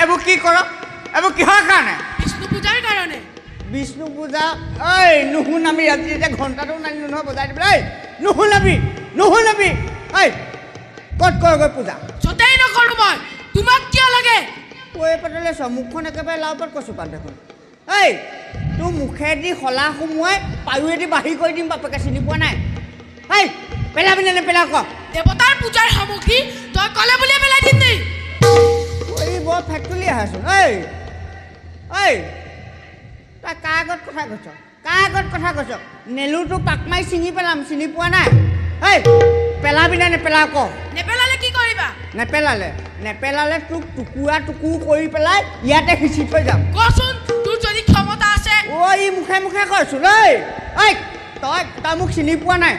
এইবোৰ কি কৰ এইবোৰ কিহৰ কাৰণে বিষ্ণু পূজাৰ কাৰণে বিষ্ণু পূজা নুশুনাবি ৰাতি এতিয়া ঘণ্টাটো নানিলো নহয় বজাই দিবলৈ নুশুনাবি ক'ত কৰগৈ পূজা য'তেই নকৰোঁ মই তোমাক কিয় লাগে কৈ পাতলে চ মুখখন একেবাৰে লাও পাত কচু পাত দেখোন তোৰ মুখেদি শলা সোমোৱাই পায়ুৱেদি বাঢ়ি কৰি দিম বাপেকে চিনি পোৱা নাই পেলাবি নে নেপেলা ক দেৱতাৰ পূজাৰ সামগ্ৰী তই ক'লে বুলিয়ে পেলাই দিম নেকি বৰ ফেক্টৰী আহাচোন তই কাৰ আগত কথা কৈছ নেলুটো পাক মাৰি ছিঙি পেলাম চিনি পোৱা নাই পেলাবি নে নেপেলা ক নেপেলালে কি কৰিবা নেপেলালে তোক টুকুৰা কৰি পেলাই ইয়াতে সিঁচি থৈ যাম কচোন তোৰ যদি ক্ষমতা আছে ই মুখে কৈছোন তই মোক চিনি পোৱা নাই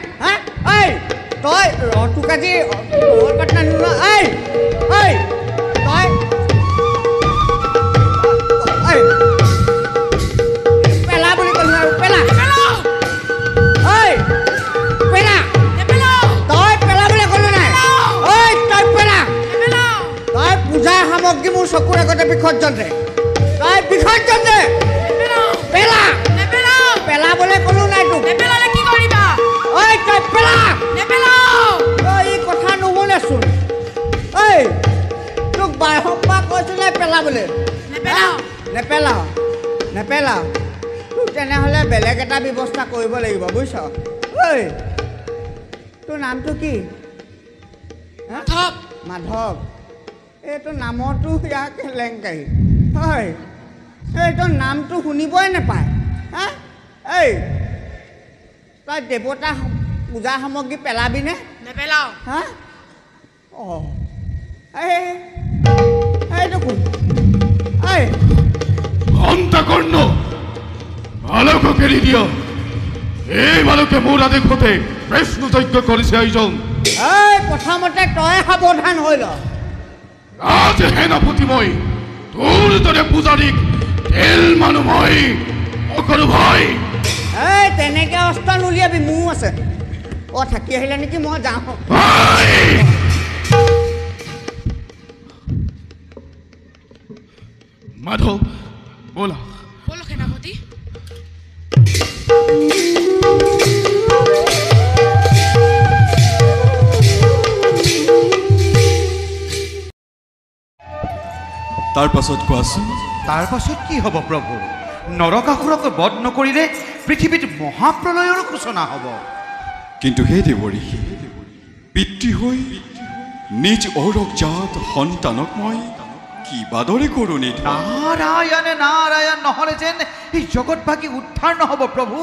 তই ৰটোক আজি পাটনা তই পেলা বুলি ক'লো আৰু পেলা তই পেলা বুলি ক'লো নাই তই পেলা তই পূজাৰ সামগ্ৰী মোৰ চকুৰ আগতে বিসৰ্জন দে পেলাবলৈ ক'লো নাই তোক কি কৰিবা তই পেলা এই কথা নুশুনেচোন তোক বাৰম্বাৰ কৈছো নাই পেলাবলৈ নেপেলাও তোক তেনেহ'লে বেলেগ এটা ব্যৱস্থা কৰিব লাগিব বুজিছ তোৰ নামটো কি মাধৱ এইটো নামতো ইয়াকে লেংকাৰী এইটো নামটো শুনিবই নাপায় এই তই দেৱতা পূজা সামগ্ৰী পেলাবিনে নেপেলাও হা অঁ এইটো কোন এই ঘণ্টাকর্ণ বালকক এড়ি দিও এই বালকে মোর আদেশ হতে কৃষ্ণযজ্ঞ করেছে আয়োজন এই প্ৰথমতে তই সাৱধান হৈ ল আজ সেনাপতি মই তোৰ দৰে পূজাৰিক তেল মানু মই অকৰু ভয় এই তেনেকৈ অস্ত্ৰ নুলিয়াবি মোৰ আছে অঁ থাকি আহিলে নেকি মই যাওঁ মাধৱ বলা বলো সেনাপতি তাৰ পাছত কোৱাচোন তাৰ পাছত কি হ'ব প্ৰভু নৰকাসুৰক বধ নকৰিলে পৃথিৱীত মহাপ্ৰলয়ৰ সূচনা হ'ব কিন্তু হে দেৱঋষি পিতৃ হৈ নিজ ঔৰক জাত সন্তানক মই কিবাদৰে কৰোঁ নিধ নাৰায়ণে নাৰায়ণ নহ'লে যেন এই জগতভাগী উদ্ধাৰ নহ'ব প্ৰভু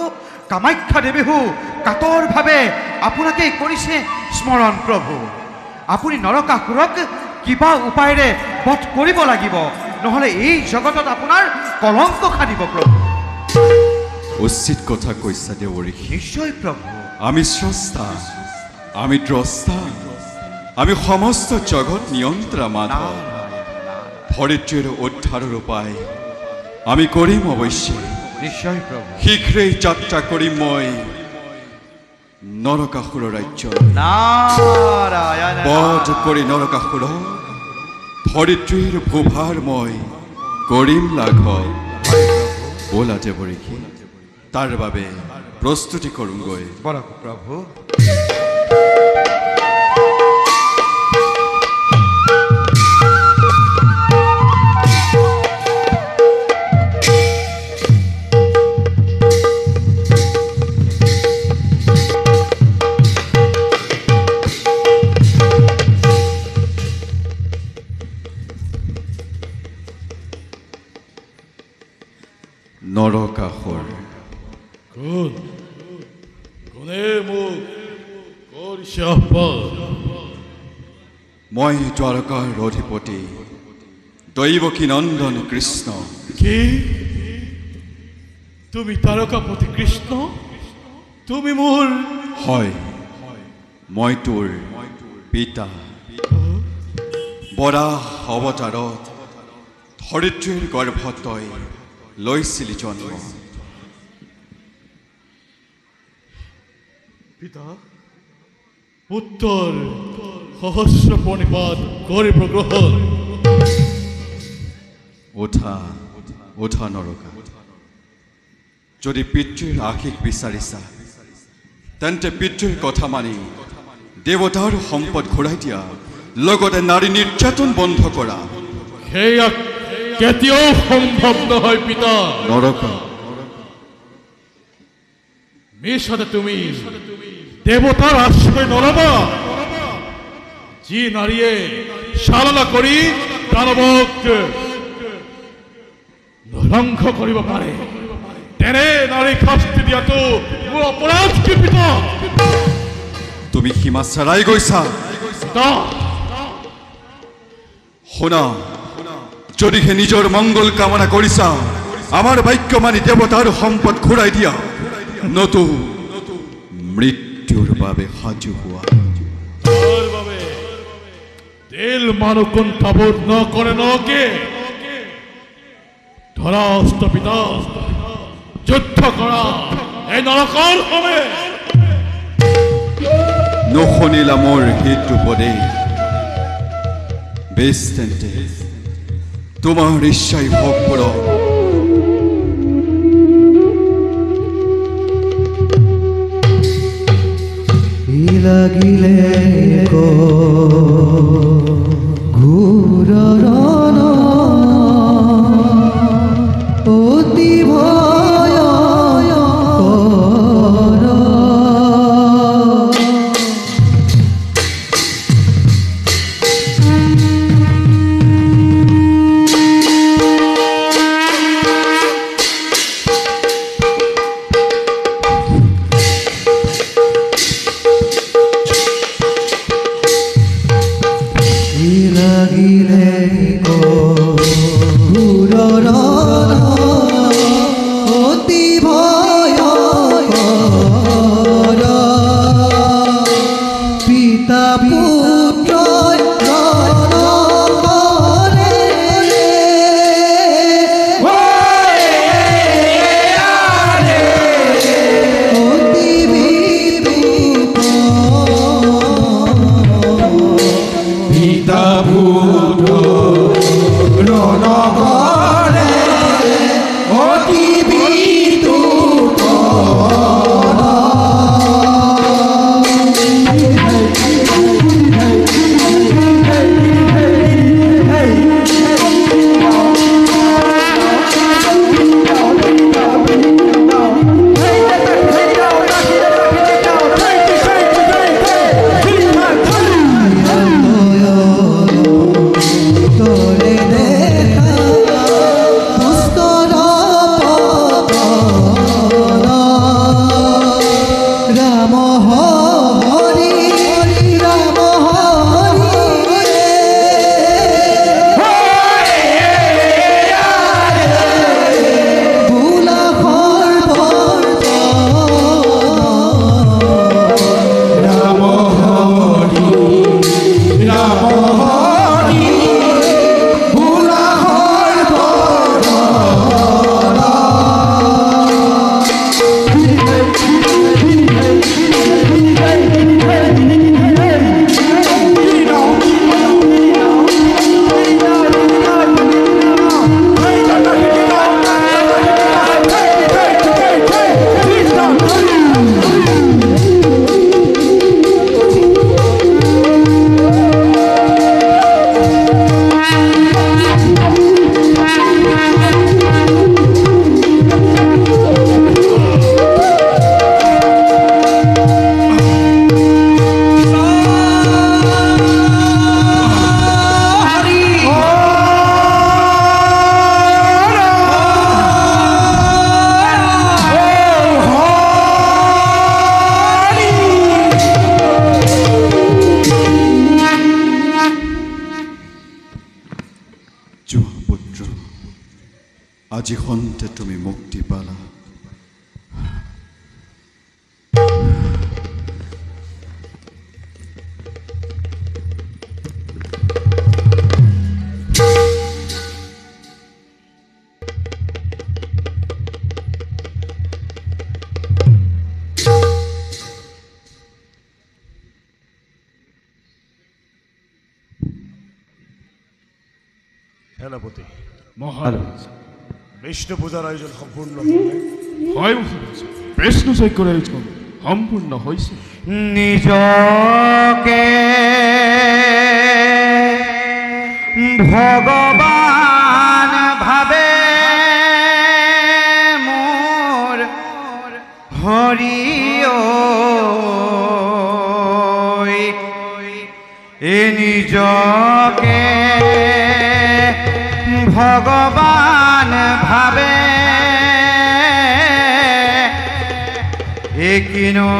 কামাখ্যা দেৱীহো কাতৰভাৱে আপোনাকেই কৰিছে স্মৰণ প্ৰভু আপুনি নৰকাসুৰক কিবা উপায়েৰে বধ কৰিব লাগিব নহ'লে এই জগতত আপোনাৰ কলংক খাদিব প্ৰভু উচিত কথা কৈছা দেৱঋষি নিশ্চয় প্ৰভু আমি স্ৰষ্টা আমি দ্ৰষ্টা আমি সমস্ত জগত নিয়ন্ত্ৰা মাধৱ ধৰিত্ৰীৰ উদ্ধাৰৰ উপায় আমি কৰিম অৱশ্যে নিশ্চয় প্ৰভু শীঘ্ৰেই যাত্ৰা কৰিম মই নৰকাসুৰৰ ৰাজ্য নাৰায়ণ বধ কৰি নৰকাসুৰক ধৰিত্ৰীৰ ভূভাৰ মই কৰিম লাঘৱ ব'লা দেৱঋষি তাৰ বাবে প্ৰস্তুতি কৰোঁগৈ বলক প্ৰভু নৰকাসুৰ কোনে মোক কৰিছে আহ্বান মই দ্বাৰকাৰ অধিপতি দৈৱকী নন্দন কৃষ্ণ কি তুমি তাৰকাপতি কৃষ্ণ তুমি মোৰ হয় মই তোৰ পিতা বৰাহ অৱতাৰত ধৰিত্ৰীৰ গৰ্ভত তই লৈছিলি জন্ম পিতা পুত্ৰৰ সহস্ৰ প্ৰণিপাত কৰিব গ্ৰহণ উঠা উঠা নৰকা যদি পিতৃৰ আশীষ বিচাৰিছা তেন্তে পিতৃৰ কথা মানি দেৱতাৰ সম্পদ ঘূৰাই দিয়া লগতে নাৰী নিৰ্যাতন বন্ধ কৰা সেয়া কেতিয়াও সম্ভৱ নহয় পিতা নৰকা মিছতে তুমি দেৱতাৰ আশ্ৰয় নলবা যি নাৰীয়ে চালনা কৰি দানৱক ধ্বংস কৰিব পাৰে তেনে নাৰীক শাস্তি দিয়াটো মোৰ অপৰাধ কি পিতা তুমি সীমা চেৰাই গৈছা শুনা যদিহে নিজৰ মংগল কামনা কৰিছা আমাৰ বাক্য মানি দেৱতাৰ সম্পদ ঘূৰাই দিয়া নতু মৃত্যুৰ বাবে সাজু হোৱা তাৰ বাবে তেল মানুহ কুণ্ঠাবোধ নকৰে নকে ধৰাস্ত পিতা যুদ্ধ কৰা এই নৰকৰ সমে নুশুনিলা মোৰ হিত উপদেশ বেশ তেন্তে তোমাৰ ইচ্ছাই ভোগ কৰক লাগিলে ঘূৰ অতি ভয় আজি সন্তে তুমি মুক্তি পালা। সেনাপতি মহাৰাজ, বিষ্ণু পূজাৰ আয়োজন সম্পূৰ্ণ হয় মহাৰাজ, বিষ্ণু যজ্ঞৰ আয়োজন সম্পূৰ্ণ হৈছে। নিজকে ভগবান ভাবে মোৰ হৰি এ নিজকে ভগবান ভাবে কিনো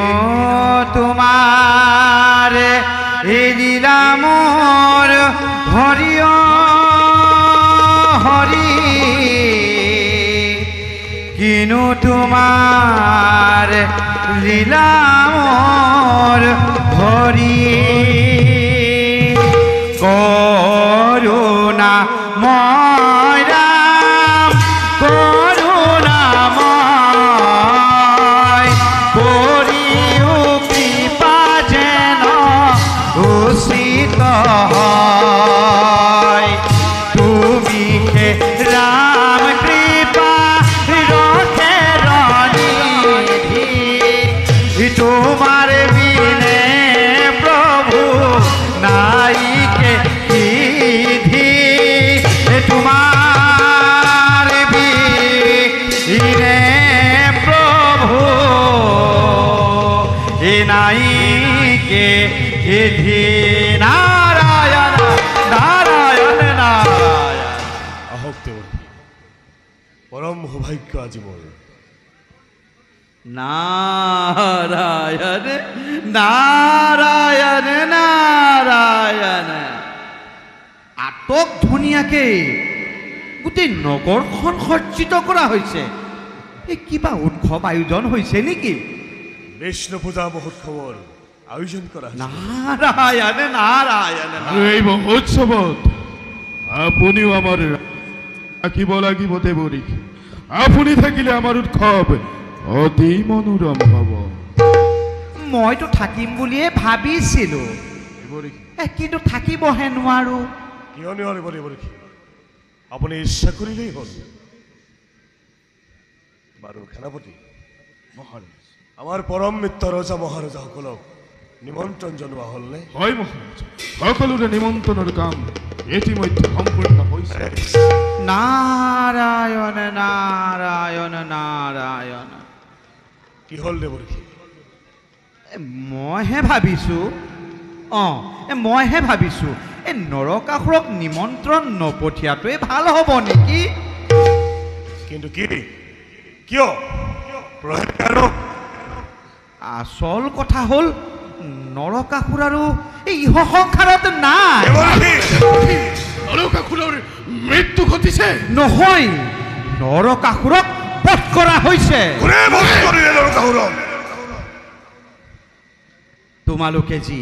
তোমাৰ লীলা মোৰ হৰি হৰি কিনো তোমাৰ লীলা মোৰ হৰি করুণা ময় রাম করুণাময় করিও কৃপা যেন উচিত হয় তুমি হে রাম কৃপা রখে রনিধি তোমার বিনে প্রভু নাইকে বিধি তোমার বিনে প্রভু নাইকে বিধি নারায়ণ নারায়ণ নারায়ণ। আহক দেৱ, পৰম সৌভাগ্য আজি মোৰ। নাৰায়ণ নাৰায়ণ নাৰায়ণ। আটক ধুনীয়াকে গোটেই নগৰখন সজ্জিত কৰা হৈছে। এই কিবা উৎসৱ আয়োজন হৈছে নেকি? বিষ্ণু পূজা মহোৎসৱৰ আয়োজন কৰা হৈছে। নাৰায়ণ নাৰায়ণ। আৰু এই মহোৎসৱত আপুনিও আমাৰ থাকিব লাগিব দেৱৰী। আপুনি থাকিলে আমাৰ উৎসৱ অতি মনোৰম হ'ব। মইতো থাকিম বুলিয়ে ভাবিছিলো, কিন্তু থাকিবহে নোৱাৰো। কিয় নোৱাৰিব দেৱৰী? আপুনি ইচ্ছা কৰিলেই হ'ল। বাৰু সেনাপতি মহাৰাজ, আমাৰ পৰম মিত্ৰ ৰজা মহাৰজাসকলক নিমন্ত্ৰণ জনোৱা হ'লনে? হয় মহাৰাজ, সকলোৰে নিমন্ত্ৰণৰ কাম ইতিমধ্যে সম্পূৰ্ণ হৈছে। নাৰায়ণ নাৰায়ণ নাৰায়ণ। কি হ'ল দেৱৰী? মইহে ভাবিছো মইহে ভাবিছো এই নৰকাসুৰক নিমন্ত্ৰণ নপঠিয়াটোৱে ভাল হ'ব নেকি? কিন্তু কি কিয়? আচল কথা হ'ল নৰকাসুৰ আৰু এই ইহ সংসাৰত নাই। নৰকাসুৰৰ মৃত্যু ঘটিছে? নহয়, নৰকাসুৰক বধ কৰা হৈছে। তোমালোকে যি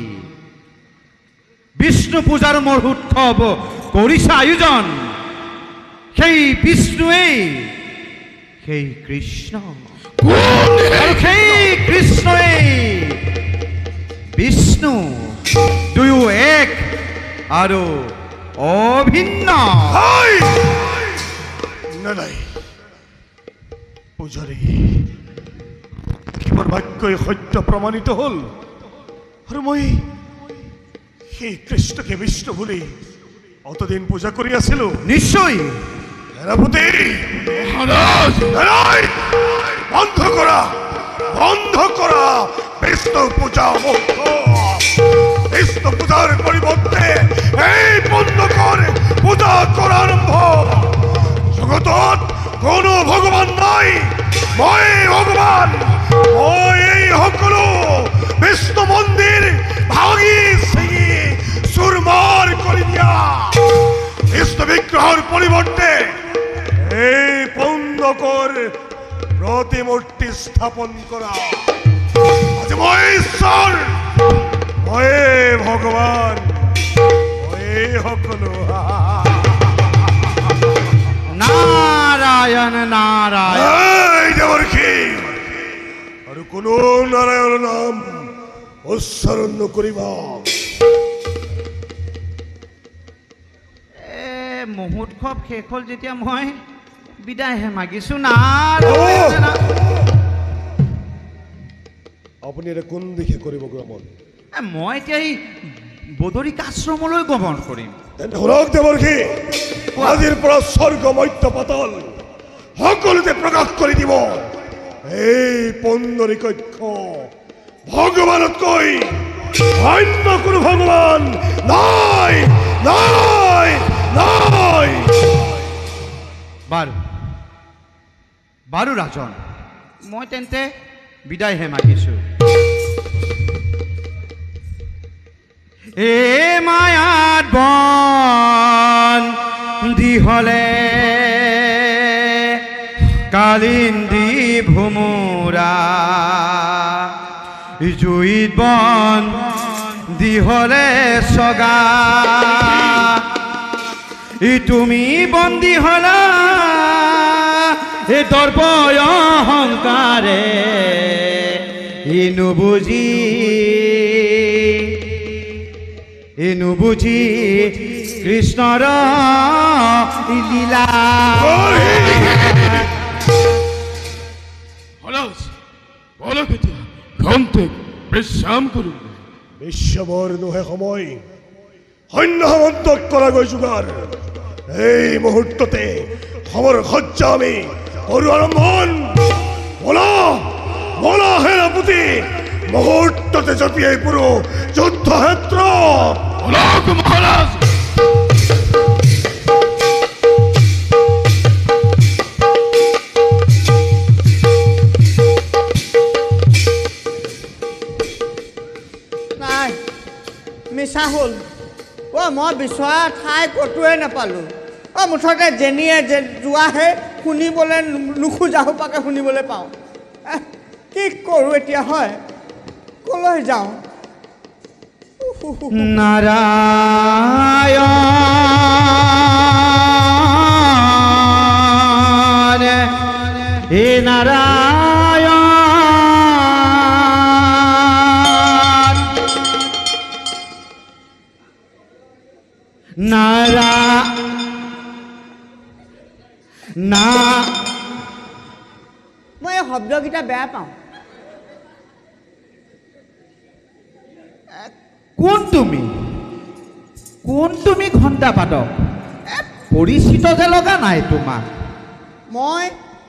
বিষ্ণু পূজাৰ মোৰ উৎসৱ কৰিছে আয়োজন, সেই বিষ্ণুৱেই সেই কৃষ্ণ, আৰু সেই কৃষ্ণই বিষ্ণু দুয়ো এক আৰু অভিন্ন। নাই পূজাৰী, কিমান বাক্যই সত্য প্ৰমাণিত হ'ল, আৰু মই সেই কৃষ্ণকে বিষ্ণু বুলি অতদিন পূজা কৰি আছিলো। নিশ্চয় সেনাপতি বন্ধ কৰা, বন্ধ কৰা বিষ্ণু পূজা। বিষ্ণু পূজাৰ পৰিৱৰ্তে এই পণ্ডকৰ পূজা কৰা আৰম্ভ। জগতত কোনো ভগৱান নাই, মই ভগৱান। মই এই সকলো বিষ্ণু মন্দিৰ ভাঙি ছিঙি চুৰমাৰ কৰি দিয়া। বিষ্ণু বিগ্ৰহৰ পৰিৱৰ্তে এই প্ৰতিমূৰ্তি স্থাপন কৰা আজি মই ঈশ্বৰ মই ভগৱান মই সকলো নাৰায়ণ নাৰায়ণ এই দেবৰ্ষি আৰু কোনো নাৰায়ণৰ নাম উচ্চাৰণ নকৰিবা মুহূৰ্তক্ষণ শেষ হ'ল যেতিয়া মই বিদায়হে মাগিছো আপুনি এটা কোন দিশে কৰিব গমন মই এতিয়া এই বদৰিক আশ্ৰমলৈ গমন কৰিম তেন্তে শুনক দেৱৰ্ষি আজিৰ পৰা স্বৰ্গ মধ্য পাতাল সকলোতে প্ৰকাশ কৰি দিব এই পুণ্ডৰীকক্ষ ভগৱানতকৈ অন্য কোনো ভগৱান নাই নাই নাই বাৰু বাৰু ৰাজন মই তেন্তে বিদায়হে মাগিছো এ মায়াত বন্দী হলে কালিন্দী ভোমোৰা জুইত বন্দী হলে চগা তুমি বন্দী হলা এ দৰ্প অহংকাৰে নুবুজি কৃষ্ণৰ লীলা বিশ্ৰাম কৰো বিশ্ববৰ নোহে সময় সৈন্য সামন্তক কৰা গৈ যোগাৰ এই মুহূৰ্ততে খবৰ সজ্জা আমি কৰো আৰম্ভণ বলা বলা সেনাপতি মুহূৰ্ততে জপিয়াই পৰো যুদ্ধক্ষেত্ৰ মহাৰাজ নাই মিছা হ'ল মই বিচৰা ঠাই ক'তোৱে নাপালোঁ মুঠতে যেনিয়ে যোৱাহে শুনিবলৈ নোখোজা সোপাকে শুনিবলৈ পাওঁ কি কৰোঁ এতিয়া হয় ক'লৈ যাওঁ নাৰায়ণ হে নাৰায়ণ মই এই শব্দকেইটা বেয়া পাওঁ কোন তুমি ঘণ্টা পাতক পৰিচিত যে লগা নাই তোমাক মই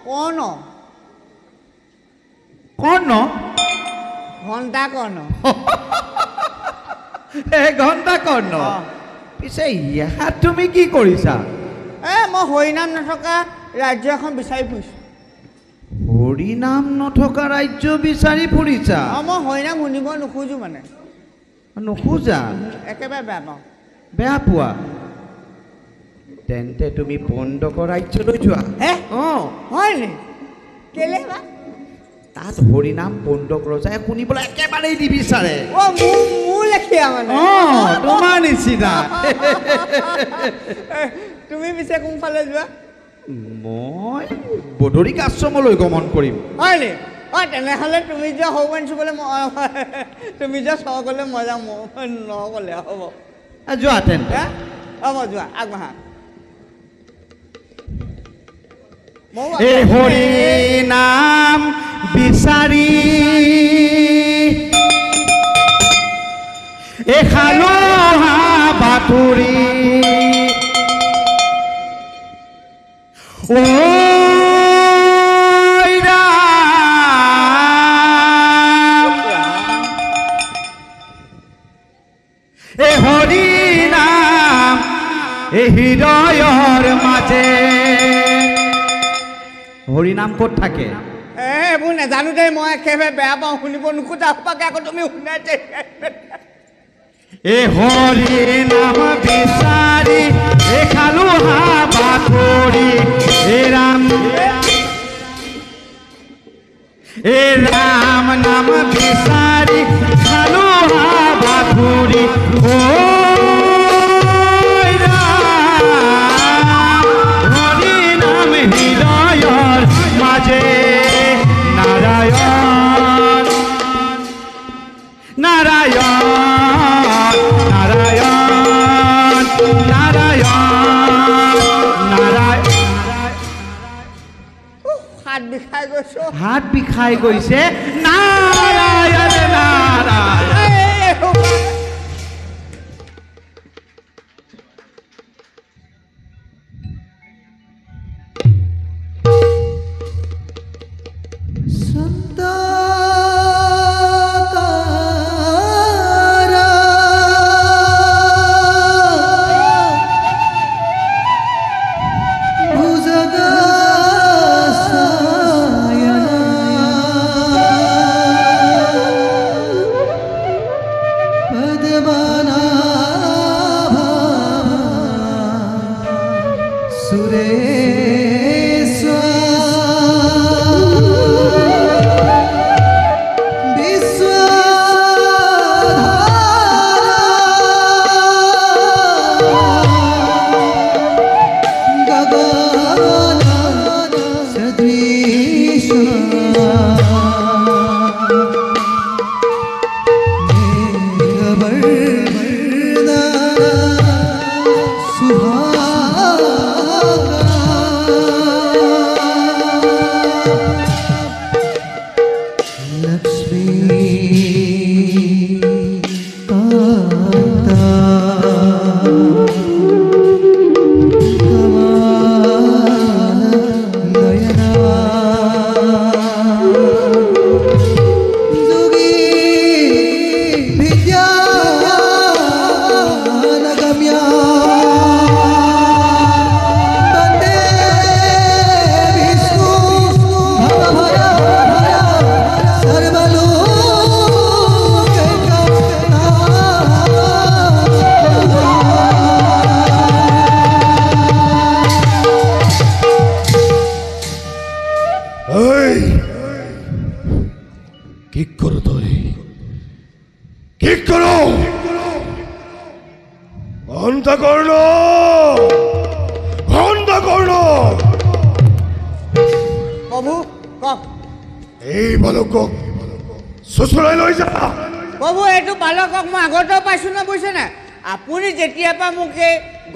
কৰ্ণ ঘণ্টা কৰ্ণ ঘণ্টা কৰ্ণ পিছে ইয়াত তুমি কি কৰিছা মই হৰিনাম নথকা ৰাজ্য এখন বিচাৰি ফুৰিছোঁ হৰিনাম নথকা ৰাজ্য বিচাৰি ফুৰিছা মই হৰিনাম শুনিব নোখোজো মানে নোখোজা একেবাৰে বেয়া পাওঁ বেয়া পোৱা তেন্তে তুমি পণ্ডকৰ ৰাজ্যলৈ যোৱা হয়নি কেলে বা তাত হৰিনাম পণ্ডক ৰজাই শুনিবলৈ একেবাৰেই নিবিচাৰে মোৰ লেখীয়া মানে তোমাৰ নিচিনা তুমি পিছে কোনফালে যোৱা মই বদৰিক আশ্ৰমলৈ গমন কৰিম হয়নি তেনেহ'লে তুমি যোৱা হৌমান চুবলৈ তুমি যোৱা চ গ'লে মই যাম নগ'লে হ'ব যোৱা তেন্তে হ'ব যোৱা আগবঢ়া এই হৰি নাম বিচাৰি এই খালো বাতৰি এই হৰি নাম এই হৃদয়ৰ মাজে হৰিনাম ক'ত থাকে এইবোৰ নাজানো দেই মই একেবাৰে বেয়া পাওঁ শুনিব নোখোজা পাকে আকৌ তুমি শুনাইছে এই হৰি নাম বিচাৰি এই খালো বাতৰি এই ৰাম এ ৰাম নাম বিচাৰি খালো বাঘুৰি ও হৰি নাম হৃদয়ৰ মাজে নাৰায়ণ নাৰায়ণ নাৰায়ণ নাৰায়ণ নাৰায়ণ হাত বিষাই গৈছো হাত বিষাই গৈছে নাৰায়ণ নাৰায়ণ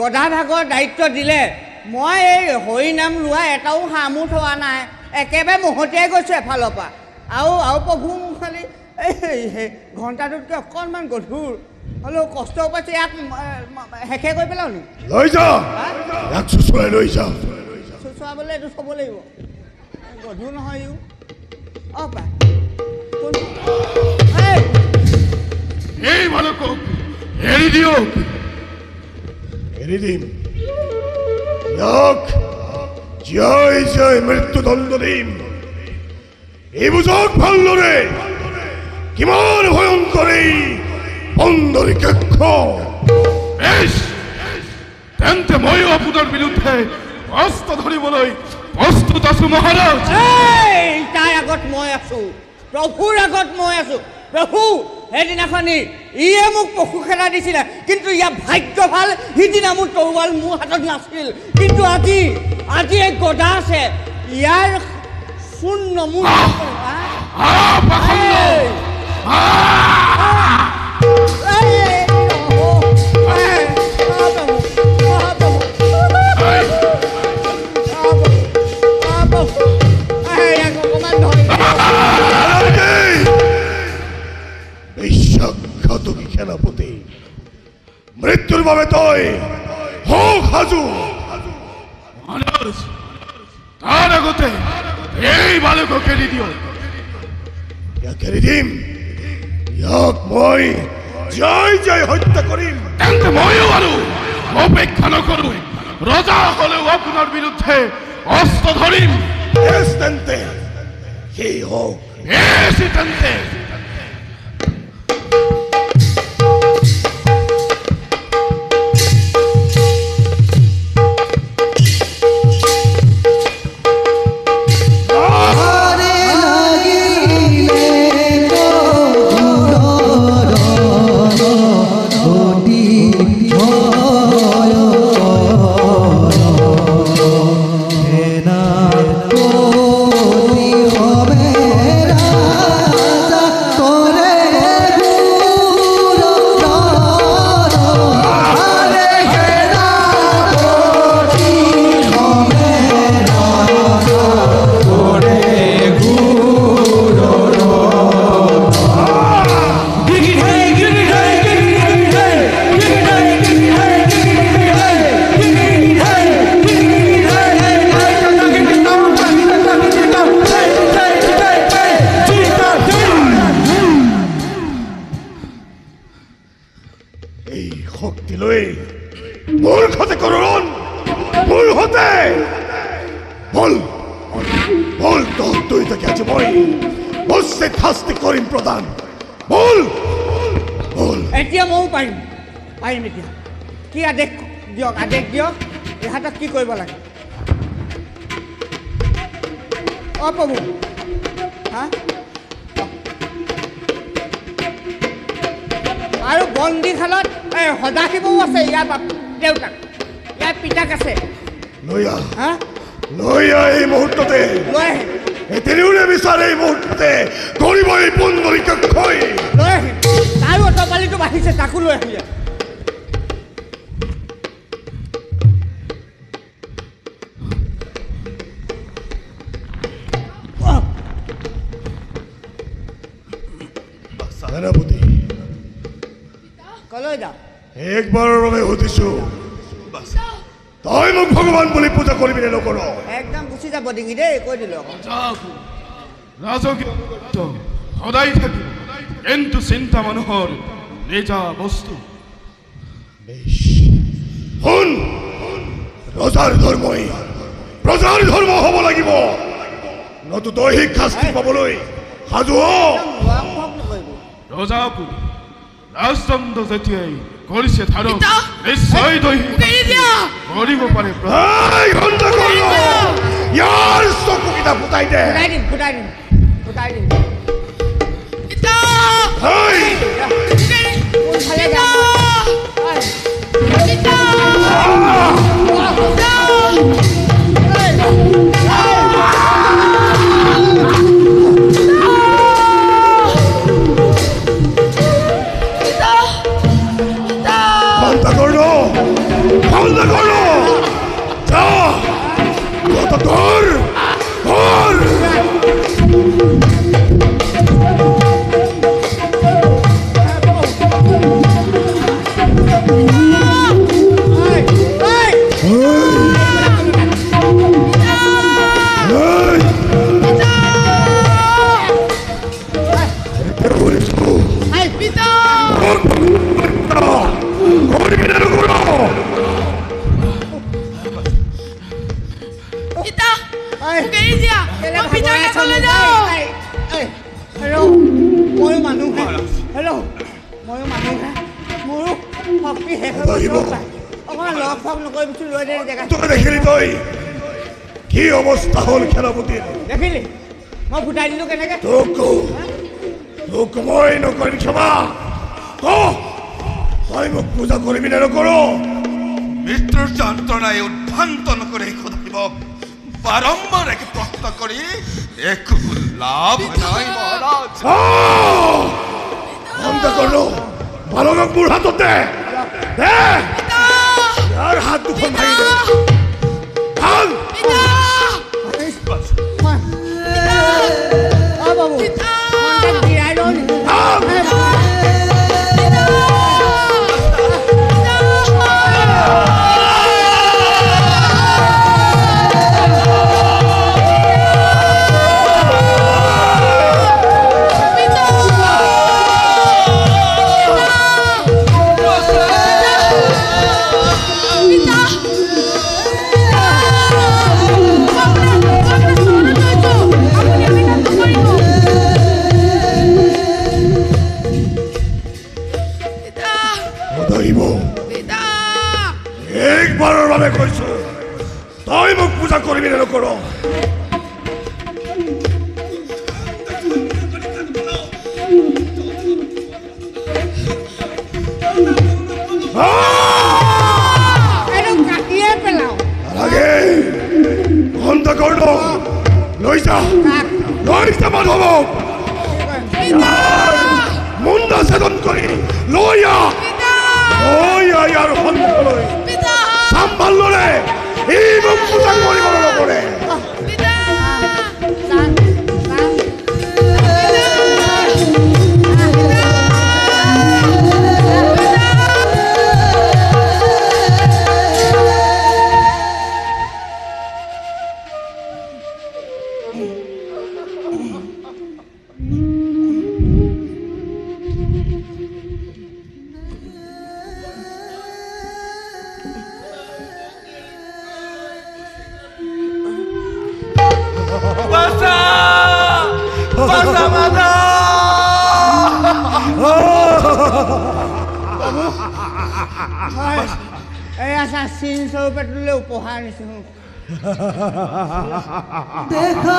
গধা ভাগৰ দায়িত্ব দিলে মই এই হৰি নাম লোৱা এটাও সামুঠ হোৱা নাই একেবাৰে মহতিয়াই গৈছোঁ এফালৰ পৰা আৰু প্ৰভু খালি এই ঘণ্টাটোতকৈ অকণমান গধুৰ হ'লেও কষ্ট পাইছে ইয়াক শেষে কৰি পেলাও নি লৈ যা ইয়াক চুচুৰাই লৈ যা চুচুৰাবলৈ এইটো চাব লাগিব গধুৰ নহয় ইও পা এই বালকক এৰি দিয়ক এৰি দিম ইয়াক জয় জয় মৃত্যুদণ্ড দিম এই বুজক ভালদৰে কিমান ভয়ংকৰ এই বন্দৰী কক্ষ বেশ তেন্তে ময়ো আপোনাৰ বিৰুদ্ধে অস্ত্ৰ ধৰিবলৈ প্ৰস্তুত আছো মহাৰাজ তাৰ আগত মই আছো প্ৰভুৰ আগত মই আছো প্ৰভু সেইদিনাখনি ইয়ে মোক পশু খেলা দিছিলে কিন্তু ইয়াৰ ভাগ্য ভাল সিদিনা মোৰ তৰোৱাল মোৰ হাতত নাছিল কিন্তু আজি এই গদা আছে ইয়াৰ শূন্য মোৰ সেনাপতি মৃত্যুৰ বাবে তই হওক সাজু তাৰ আগতে এই বালকক এৰি দিয়ক ইয়াক এৰি দিম ইয়াক মই জয় জয় হত্যা কৰিম তেন্তে ময়ো আৰু অপেক্ষা নকৰো ৰজা হলেও আপোনাৰ বিৰুদ্ধে অস্ত্ৰ ধৰিম তেন্তে সেই হওক তেন্তে বল বল তোৰ তুই থেকে আছে মই বসে শাস্তি কৰিম প্ৰদান বল বল এতিয়া ময়ো পাৰিম এতিয়া কি আদেশ দিয়ক ইহঁতক কি কৰিব লাগে প্ৰভু হা আৰু বন্দীশালত সদাশিৱও আছে ইয়াৰ দেউতাক ইয়াৰ পিতাক আছে লৈ এই মুহূৰ্ততে লৈ আহে তিনিওৰে বিচাৰে এই মুহূৰ্ততে কৰিব এই পুণ্ডৰীকক খৈ লৈ আহে তাৰো অটপালিটো বাঢ়িছে তাকো লৈ আহিলে সেনাপতি কলৈ যাওঁ একবাৰৰ বাবে সুধিছো তই মোক ভগৱান বুলি পূজা কৰিবি নে নকৰ একদম গুচি যাব ডিঙি দেই কৈ দিলোঁ ৰাজকীয় সদায় থাকিব কিন্তু চিন্তা মানুহৰ নিজা বস্তু শুন ৰজাৰ ধৰ্মই প্ৰজাৰ ধৰ্ম হ'ব লাগিব নতু দৈহিক শাস্তি পাবলৈ সাজু ৰজাপুৰী ৰাজদণ্ড যেতিয়াই কৰিছে ধাৰক নিশ্চয় দৈহিক কৰিব পাৰে ইয়াৰ চকুকেইটা ফুটাই দে ফুটাই দিম কি অৱস্থা হ'ল সেনাপতিৰ দেখিলি মই ফুটাই দিলোঁ কেনেকৈ তোক মই নকৰিম ক্ষমা তই মোক পূজা কৰিবি নে নকৰ মৃত্যুৰ যন্ত্ৰণাই উদ্ভ্ৰান্ত নকৰে সদাশিৱক বাৰম্বাৰ একে প্ৰশ্ন কৰি একো লাভ নাই মহাৰাজ বালকক মোৰ হাতত দে ইয়াৰ হাত দুখন ভাঙি দে বাবু গিৰাই লওঁ একবাৰৰ বাবে কৈছো তই মোক পূজা কৰিবি নে নকৰ কাটিয়ে পেলাওঁ ঘণ্টা কৰ্ণ লৈ যা মাধৱক মুণ্ডা ছেদন কৰি লৈ ইয়াৰ সন্মুখলৈ চাম্ভালৰে এই মোক পূজা কৰিবলৈ নকৰে হয় এয়া চা চিন স্বৰূপে তোলৈ উপহাৰ আনিছোঁ দেখা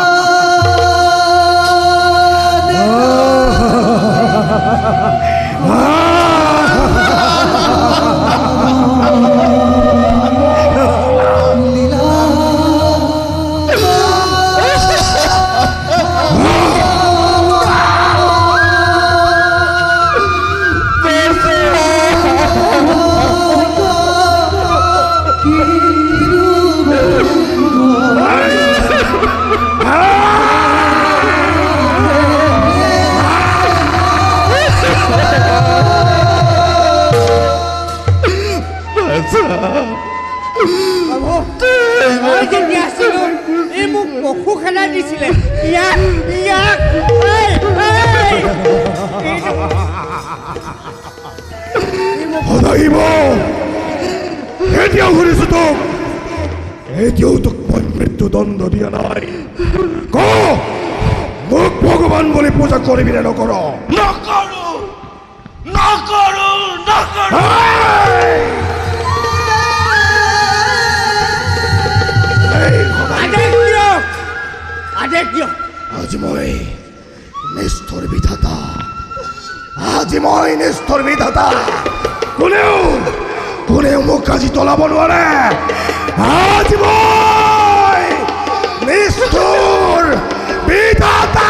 মই যেতিয়া আছিলোঁ এই মোক পশু খেলাই দিছিলে ইয়াক সদাহিব এতিয়াও শুনিছো তোক এতিয়াও তোক মই মৃত্যুদণ্ড দিয়া নাই ক মোক ভগৱান বুলি পূজা কৰিবি নে নকৰ আদেশ দিয়ক আজি মই নিষ্ঠুৰ বিধাতা কোনেও মোক আজি তলাব নোৱাৰে আজি মই নিষ্ঠুৰ বিধাতা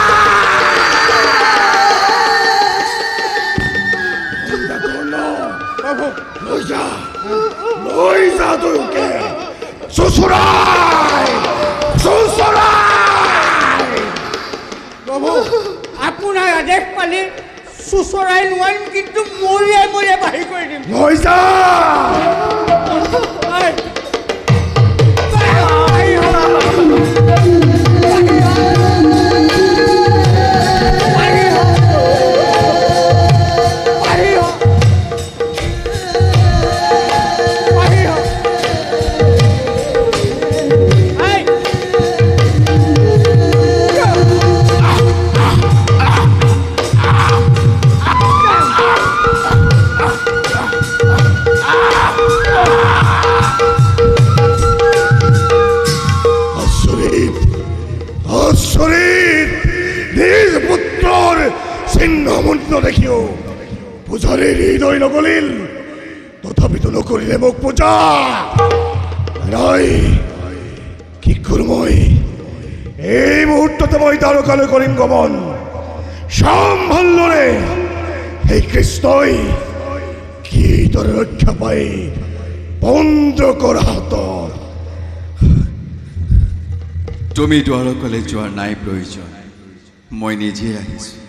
লৈ যা তোকে চুচুৰাই প্ৰভু আপোনাৰ আদেশ পালে চুচৰাই নোৱাৰিম কিন্তু মৰিয়াই বাহিৰ কৰি দিম লৈ যা নিজ পুত্ৰৰ চিহ্ন মন্ত্ৰ দেখিও পূজাৰীৰ হৃদয় নগলিল তথাপিতো নকৰিলে মোক পূজা নাই কি কৰোঁ মই এই মুহূৰ্ততে মই দ্বাৰকালৈ কৰিম গমন শ্যাম ভাল্লৰে সেই কৃষ্ণই কিদৰে ৰক্ষা পাই বন্ধ কৰা হাতত তুমি দ্বাৰকালৈ যোৱাৰ নাই প্ৰয়োজন মই নিজে আহিছোঁ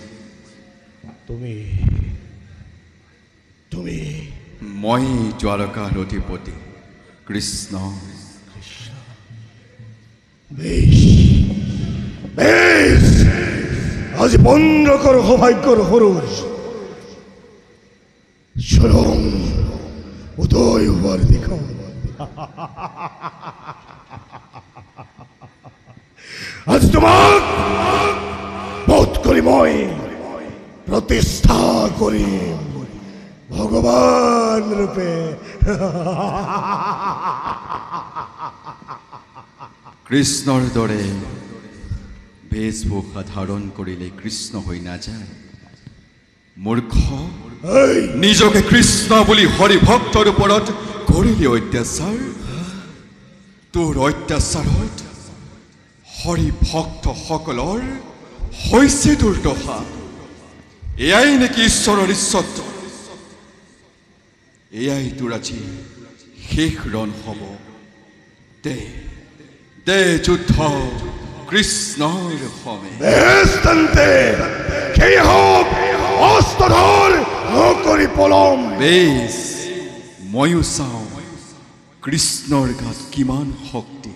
তুমি মই দ্বাৰকাৰ অধিপতি কৃষ্ণ বেশ আজি বন্ধ কর সৌভাগ্যর সরোজ স্বয়ং উদয় হবার দেখা আজ তোমাক বোধ করি মই প্রতিষ্ঠা করি ভগবান রূপে কৃষ্ণৰ দৰে বেশভূষা ধাৰণ কৰিলে কৃষ্ণ হৈ নাযায় মূৰ্খ নিজকে কৃষ্ণ বুলি হৰি ভক্তৰ ওপৰত কৰিলে অত্যাচাৰ তোৰ অত্যাচাৰত হৰি ভক্তসকলৰ হৈছে দুৰ্দশা এয়াই নেকি ঈশ্বৰৰ ইচ্ছাত এয়াই তোৰ আজি শেষ ৰণ হ'ব দে যুদ্ধ কৃষ্ণৰ সমে সেই হোক অস্ত্ৰধৰ নকৰি পলম বেশ ময়ো চাওঁ কৃষ্ণৰ গাত কিমান শক্তি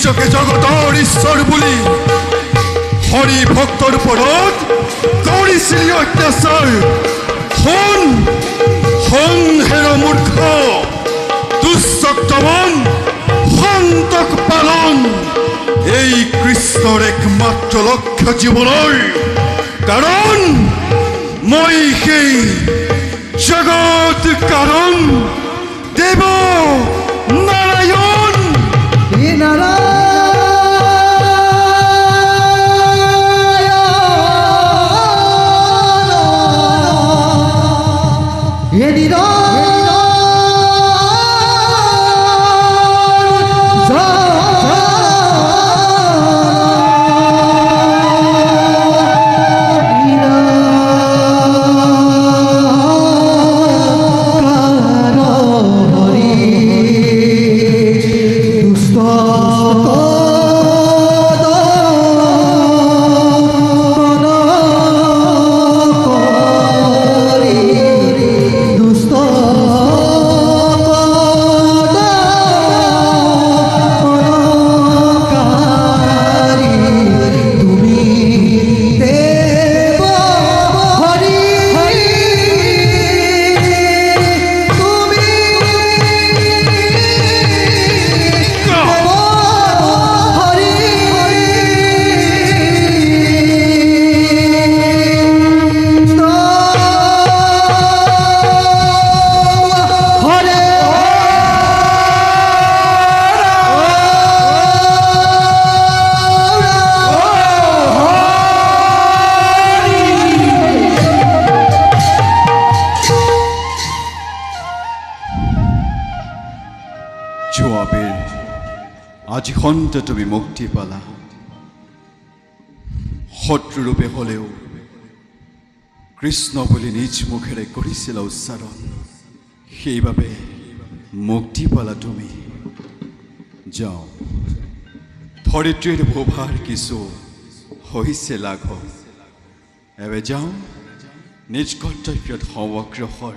নিজকে জগতৰ ঈশ্বৰ বুলি হৰি ভক্তৰ ওপৰত কৰিছিল অত্যাচাৰ। শুন শুন হেৰ মূৰ্খ দুঃশক্তমন সন্তক পালন এই কৃষ্ণৰ একমাত্ৰ লক্ষ্য জীৱনৰ, কাৰণ মই সেই জগত কাৰণ দেৱ নাৰায়ণ। আজি সন্ত তুমি মুক্তি পালা, শত্ৰুৰূপে হলেও কৃষ্ণ বুলি নিজ মুখেৰে কৰিছিলা উচ্চাৰণ, সেইবাবে মুক্তি পালা তুমি। যাও ধৰিত্ৰীৰ ভোভাৰ কিছু হৈছে লাঘৱ, এবে যাও নিজ কৰ্তব্যত অগ্ৰসৰ।